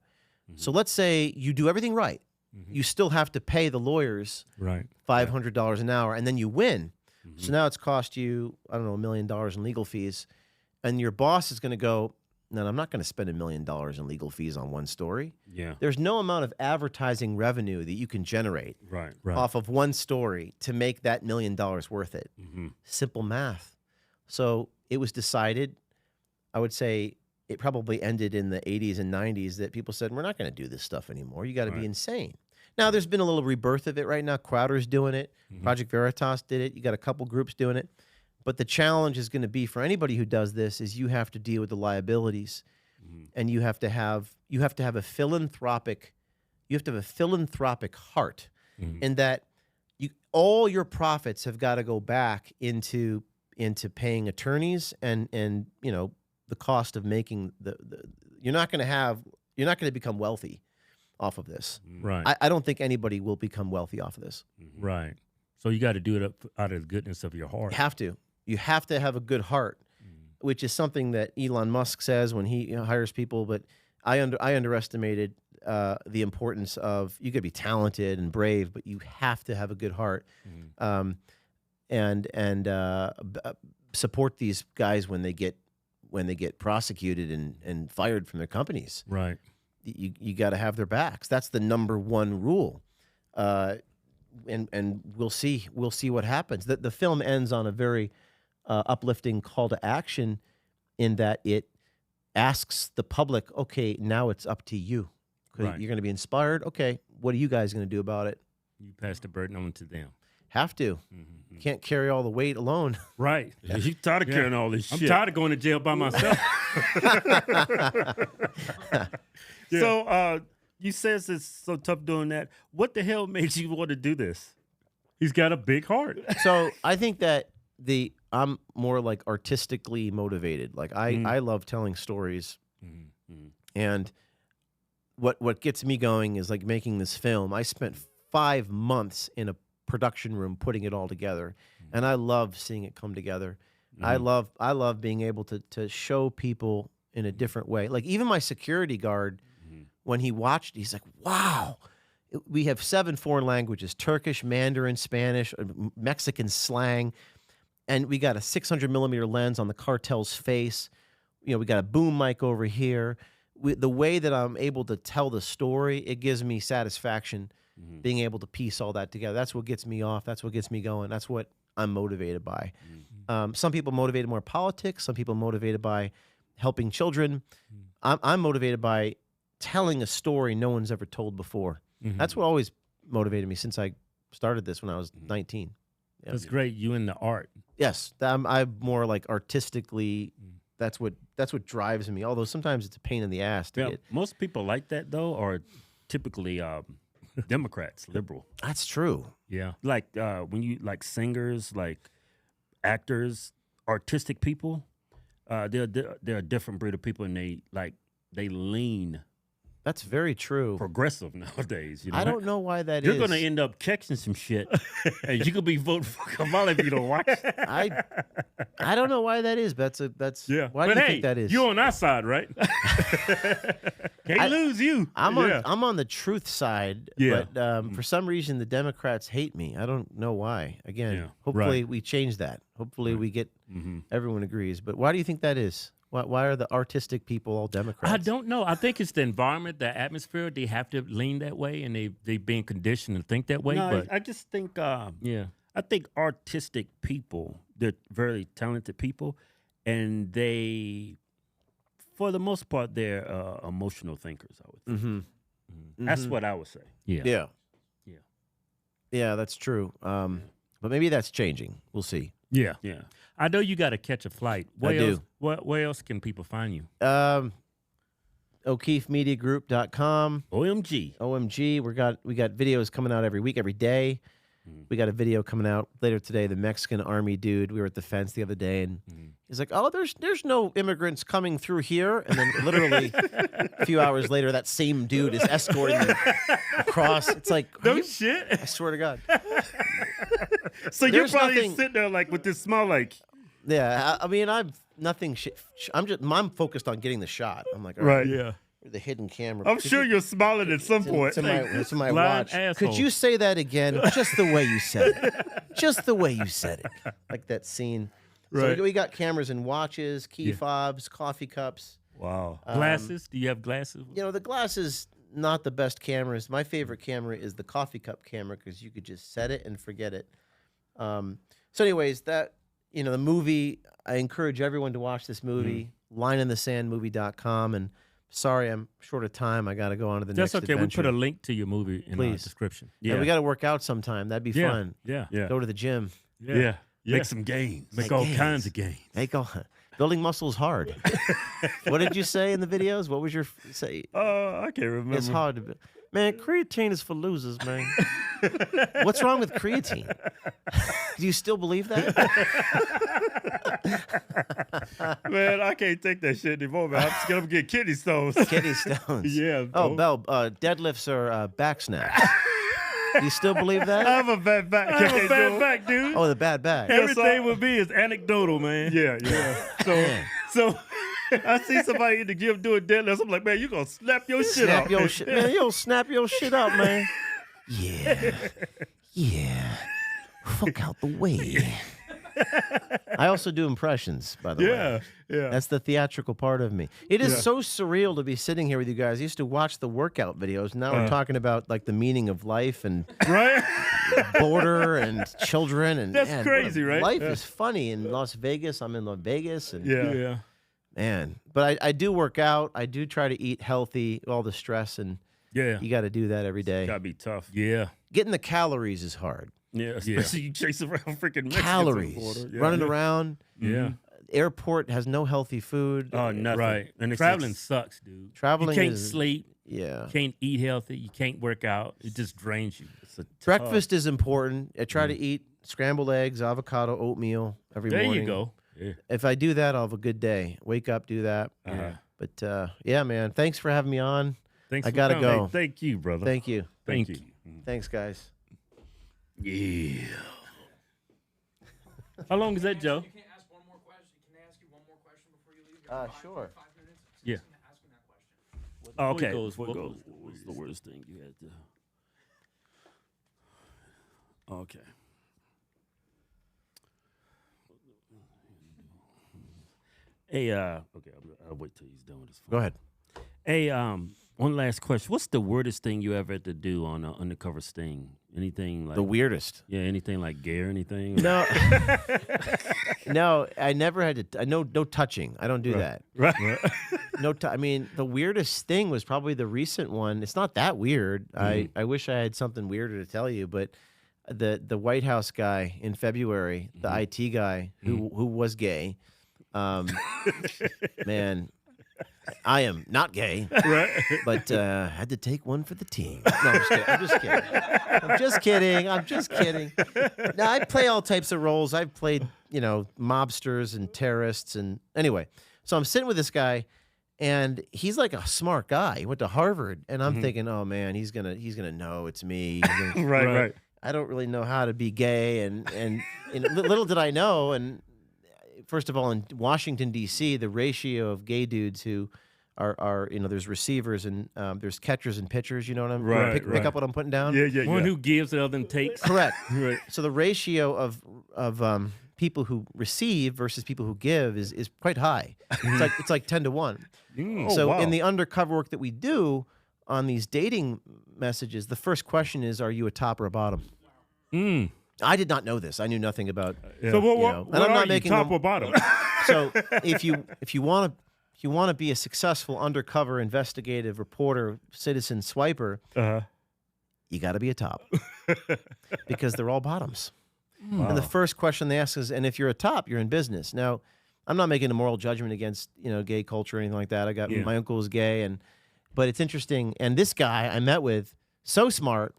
Speaker 3: So let's say you do everything right. You still have to pay the lawyers $500 an hour, and then you win. So now it's cost you, I don't know, $1 million in legal fees. And your boss is going to go, no, I'm not going to spend $1 million in legal fees on one story.
Speaker 2: Yeah.
Speaker 3: There's no amount of advertising revenue that you can generate off of one story to make that $1 million worth it. Simple math. So it was decided, I would say it probably ended in the 80s and 90s, that people said, we're not going to do this stuff anymore. You got to be insane. Now, there's been a little rebirth of it right now. Crowder's doing it. Project Veritas did it. You got a couple groups doing it. But the challenge is going to be for anybody who does this is you have to deal with the liabilities, and you have to have a philanthropic heart, in that all your profits have got to go back into paying attorneys and the cost of making you're not going to become wealthy off of this.
Speaker 2: Right.
Speaker 3: I don't think anybody will become wealthy off of this.
Speaker 2: Right. So you got to do it out of the goodness of your heart.
Speaker 3: You have to have a good heart, which is something that Elon Musk says when he hires people. But I underestimated the importance of, you could be talented and brave, but you have to have a good heart, and support these guys when they get prosecuted and fired from their companies.
Speaker 2: Right.
Speaker 3: You got to have their backs. That's the number one rule. And we'll see what happens. The film ends on a very uplifting call to action, in that it asks the public, okay, now it's up to you. You're going to be inspired. Okay, what are you guys going to do about it?
Speaker 2: You pass the burden on to them.
Speaker 3: Have to. You can't carry all the weight alone.
Speaker 2: Right.
Speaker 1: You're tired of carrying all this shit.
Speaker 2: I'm tired of going to jail by myself.
Speaker 1: So you says it's so tough doing that. What the hell made you want to do this?
Speaker 2: He's got a big heart.
Speaker 3: So I think that I'm more like artistically motivated. Like I love telling stories, and what gets me going is like making this film. I spent 5 months in a production room putting it all together, and I love seeing it come together. I love being able to show people in a different way. Like even my security guard, when he watched, he's like, wow. We have 7 foreign languages: Turkish, Mandarin, Spanish, Mexican slang. And we got a 600mm lens on the cartel's face. We got a boom mic over here. The way that I'm able to tell the story, it gives me satisfaction being able to piece all that together. That's what gets me off. That's what gets me going. That's what I'm motivated by. Some people motivated more politics. Some people motivated by helping children. I'm motivated by telling a story no one's ever told before. That's what always motivated me since I started this when I was 19.
Speaker 2: That's great. You in the art.
Speaker 3: Yes, I'm more like artistically that's what drives me. Although sometimes it's a pain in the ass to get.
Speaker 2: Most people like that though are typically Democrats, liberal.
Speaker 3: That's true.
Speaker 2: Yeah, like when you like singers, like actors, artistic people. They're a different breed of people, and they lean.
Speaker 3: That's very true.
Speaker 2: Progressive nowadays. You know?
Speaker 3: I don't know why that
Speaker 2: You're
Speaker 3: is.
Speaker 2: going to end up catching some shit, and you could be voting for Kamala if you don't watch it.
Speaker 3: I don't know why that is, but that's why do you think that is?
Speaker 2: You're on our side, right? Can't lose you.
Speaker 3: I'm on the truth side, but for some reason the Democrats hate me. I don't know why. Again, hopefully we change that. Hopefully we get everyone agrees. But why do you think that is? Why are the artistic people all Democrats?
Speaker 2: I don't know. I think it's the environment, the atmosphere. They have to lean that way, and they've been conditioned to think that way.
Speaker 1: No,
Speaker 2: but
Speaker 1: I just think, I
Speaker 2: think artistic people, they're very talented people, and they, for the most part, they're emotional thinkers, I would think. That's what I would say.
Speaker 3: Yeah, that's true. But maybe that's changing. We'll see.
Speaker 2: Yeah. I know you got to catch a flight. Where else can people find you?
Speaker 3: O'KeefeMediaGroup.com.
Speaker 2: OMG.
Speaker 3: We got videos coming out every week, every day. We got a video coming out later today. The Mexican army dude. We were at the fence the other day, and he's like, "Oh, there's no immigrants coming through here." And then literally a few hours later, that same dude is escorting them across. It's like,
Speaker 2: no shit.
Speaker 3: I swear to God.
Speaker 2: So you're probably sitting there like with this smile, like.
Speaker 3: Yeah, I mean, I'm focused on getting the shot. I'm like, all
Speaker 2: right, yeah.
Speaker 3: The hidden camera.
Speaker 2: I'm sure you're smiling at some point.
Speaker 3: To my watch.
Speaker 2: Asshole.
Speaker 3: Could you say that again? Just the way you said it. Just the way you said it. Like that scene.
Speaker 2: Right.
Speaker 3: So we got cameras and watches, key fobs, coffee cups.
Speaker 2: Wow. Glasses? Do you have glasses?
Speaker 3: You know, the glasses, not the best cameras. My favorite camera is the coffee cup camera because you could just set it and forget it. So anyways, the movie, I encourage everyone to watch this movie, lineinthesandmovie.com. And sorry, I'm short of time. I got to go on to the next adventure.
Speaker 2: That's okay. We put a link to your movie in the description.
Speaker 3: Yeah. And we got to work out sometime. That'd be fun.
Speaker 2: Yeah.
Speaker 3: Go to the gym.
Speaker 2: Yeah. Make some gains. Make all kinds of gains.
Speaker 3: Building muscles hard. What did you say in the videos? What was your say?
Speaker 2: I can't remember.
Speaker 3: It's hard to man, creatine is for losers, man. What's wrong with creatine? Do you still believe that?
Speaker 2: Man, I can't take that shit anymore, man. I'm just going to get kidney stones.
Speaker 3: Kidney stones.
Speaker 2: Yeah.
Speaker 3: Oh, Bell, deadlifts are back snaps. Do you still believe that?
Speaker 2: I have a bad back. I have a bad back, dude.
Speaker 3: Oh, the bad back.
Speaker 2: Everything with me is anecdotal, man. Yeah. So I see somebody in the gym doing deadlifts. I'm like, man, you gonna snap your shit up.
Speaker 3: Man, you'll snap your shit up, man. Yeah. Fuck out the way. I also do impressions, by the way.
Speaker 2: Yeah.
Speaker 3: That's the theatrical part of me. It is so surreal to be sitting here with you guys. I used to watch the workout videos. Now we're talking about like the meaning of life and border and children. And
Speaker 2: that's crazy, right?
Speaker 3: Life is funny in Las Vegas. I'm in Las Vegas. And
Speaker 2: yeah.
Speaker 3: Man, but I do work out. I do try to eat healthy, all the stress, and you got to do that every day.
Speaker 2: Got to be tough. Yeah.
Speaker 3: Getting the calories is hard.
Speaker 2: Yeah, especially you chase around freaking Mexicans
Speaker 3: calories, running around.
Speaker 2: Yeah.
Speaker 3: Airport has no healthy food.
Speaker 2: Oh, nothing. Right. And traveling sucks, dude.
Speaker 3: Traveling,
Speaker 2: you can't sleep.
Speaker 3: Yeah.
Speaker 2: You can't eat healthy. You can't work out. It just drains you.
Speaker 3: Breakfast is important. I try to eat scrambled eggs, avocado, oatmeal every morning.
Speaker 2: There you go. Yeah.
Speaker 3: If I do that, I'll have a good day. Wake up, do that. But yeah, man, thanks for having me on.
Speaker 2: Thanks.
Speaker 3: I gotta go.
Speaker 2: Hey, thank you, brother.
Speaker 3: Thank you.
Speaker 2: Thank you.
Speaker 3: Thanks, guys.
Speaker 2: Yeah. How long is that, Joe?
Speaker 9: You can't ask one more question. Can I ask you one more question before you leave?
Speaker 3: Sure.
Speaker 9: 5 minutes.
Speaker 2: Yeah.
Speaker 9: Ask him that question.
Speaker 2: Okay.
Speaker 1: What was the worst thing you had to? Okay. Hey, okay, I'll wait till he's done with his phone.
Speaker 3: Go ahead.
Speaker 1: Hey, one last question. What's the weirdest thing you ever had to do on an undercover sting? Anything like
Speaker 3: the weirdest?
Speaker 1: Yeah, anything like gay or anything?
Speaker 3: No, no, I never had to. No touching. I don't do that.
Speaker 1: Right.
Speaker 3: I mean, the weirdest thing was probably the recent one. It's not that weird. I wish I had something weirder to tell you, but the White House guy in February, the IT guy who was gay, Man, I am not gay, but had to take one for the team. No, I'm just kidding. I'm just kidding. I'm just kidding. Now, I play all types of roles. I've played, mobsters and terrorists. And anyway, so I'm sitting with this guy, and he's like a smart guy. He went to Harvard, and I'm thinking, oh man, he's gonna know it's me.
Speaker 2: Right.
Speaker 3: I don't really know how to be gay, and little did I know. And first of all, in Washington D.C., the ratio of gay dudes who are there's receivers and there's catchers and pitchers. You know what I'm pick up what I'm putting down.
Speaker 2: Yeah.
Speaker 1: One who gives, the other one takes.
Speaker 3: Correct.
Speaker 1: Right.
Speaker 3: So the ratio of people who receive versus people who give is quite high. It's like 10 to 1. So in the undercover work that we do on these dating messages, the first question is, are you a top or a bottom? I did not know this. I knew nothing about.
Speaker 2: So what
Speaker 3: and I'm not
Speaker 2: you,
Speaker 3: making
Speaker 2: top or bottom?
Speaker 3: So if you want to be a successful undercover investigative reporter, citizen swiper, you got to be a top because they're all bottoms. Wow. And the first question they ask is, and if you're a top, you're in business. Now, I'm not making a moral judgment against gay culture or anything like that. I got my uncle was gay, but it's interesting. And this guy I met with, so smart.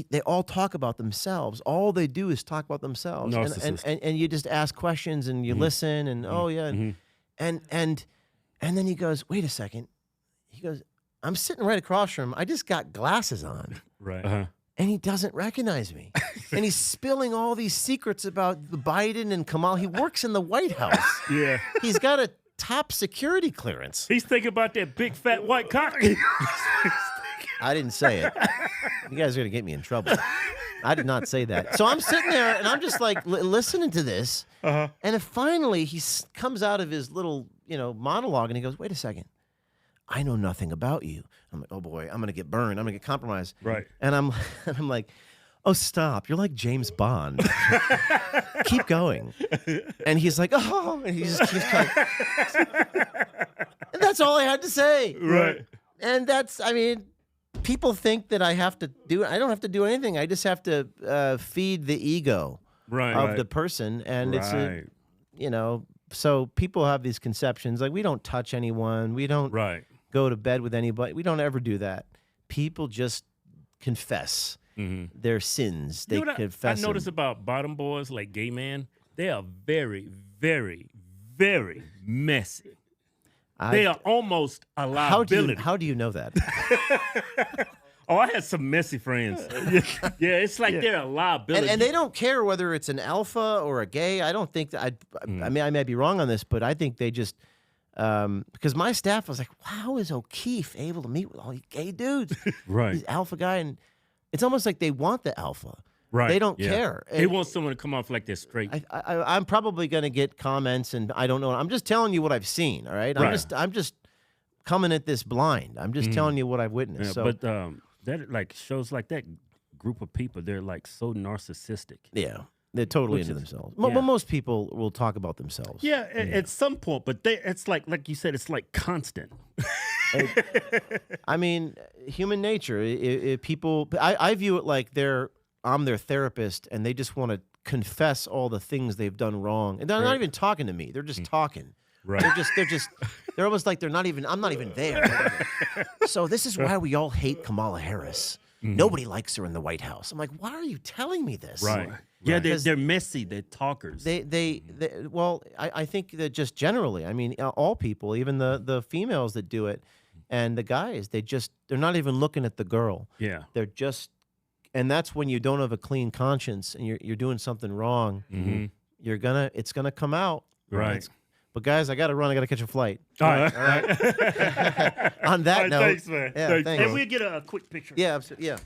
Speaker 3: They all talk about themselves. All they do is talk about themselves. And you just ask questions and you listen and and then he goes, wait a second. He goes, I'm sitting right across from him. I just got glasses on.
Speaker 2: Right.
Speaker 3: And he doesn't recognize me. And he's spilling all these secrets about Biden and Kamala. He works in the White House.
Speaker 2: Yeah.
Speaker 3: He's got a top security clearance.
Speaker 2: He's thinking about that big fat white cock.
Speaker 3: I didn't say it. You guys are going to get me in trouble. I did not say that. So I'm sitting there, and I'm just like listening to this. And then finally, he comes out of his little, monologue, and he goes, wait a second. I know nothing about you. I'm like, oh, boy, I'm going to get burned. I'm going to get compromised.
Speaker 2: Right.
Speaker 3: And I'm like, oh, stop. You're like James Bond. Keep going. And he's like, oh. And he just keeps going. And that's all I had to say.
Speaker 2: Right.
Speaker 3: And people think that I have to do it. I don't have to do anything. I just have to feed the ego of the person. And it's, so people have these conceptions like we don't touch anyone. We don't go to bed with anybody. We don't ever do that. People just confess their sins. They confess.
Speaker 1: I notice about bottom boys, like gay men, they are very, very, very messy. They are almost a liability.
Speaker 3: How do you know that?
Speaker 1: Oh, I had some messy friends. Yeah, it's like they're a liability.
Speaker 3: And they don't care whether it's an alpha or a gay. I don't think that I mean, I may be wrong on this, but I think they just because my staff was like, how is O'Keefe able to meet with all these gay dudes? He's alpha guy, and it's almost like they want the alpha.
Speaker 1: Right.
Speaker 3: They don't care.
Speaker 1: They want someone to come off like they're straight.
Speaker 3: I'm probably going to get comments, and I don't know. I'm just telling you what I've seen. All right. I'm just coming at this blind. I'm just telling you what I've witnessed.
Speaker 1: Yeah, but that like shows like that group of people, they're like so narcissistic.
Speaker 3: Yeah. They're totally into themselves. Well, most people will talk about themselves.
Speaker 1: Yeah, at some point, but it's like you said, it's like constant.
Speaker 3: I mean, human nature. People, I view it like I'm their therapist, and they just want to confess all the things they've done wrong, and they're not even talking to me. They're just talking.
Speaker 1: Right.
Speaker 3: They're almost like I'm not even there. So this is why we all hate Kamala Harris. Nobody likes her in the White House. I'm like, why are you telling me this?
Speaker 1: Right. Yeah, they're messy. They're talkers.
Speaker 3: Well, I think that just generally, I mean, all people, even the females that do it, and the guys, they're not even looking at the girl.
Speaker 1: Yeah.
Speaker 3: They're just, and that's when you don't have a clean conscience and you're doing something wrong. It's gonna come out.
Speaker 1: Right.
Speaker 3: But guys, I got to run. I got to catch a flight.
Speaker 1: All right.
Speaker 3: On that note,
Speaker 2: thanks, man.
Speaker 3: Yeah,
Speaker 2: Thanks,
Speaker 3: thanks.
Speaker 1: Can we get a quick picture?
Speaker 3: Yeah, absolutely. Yeah.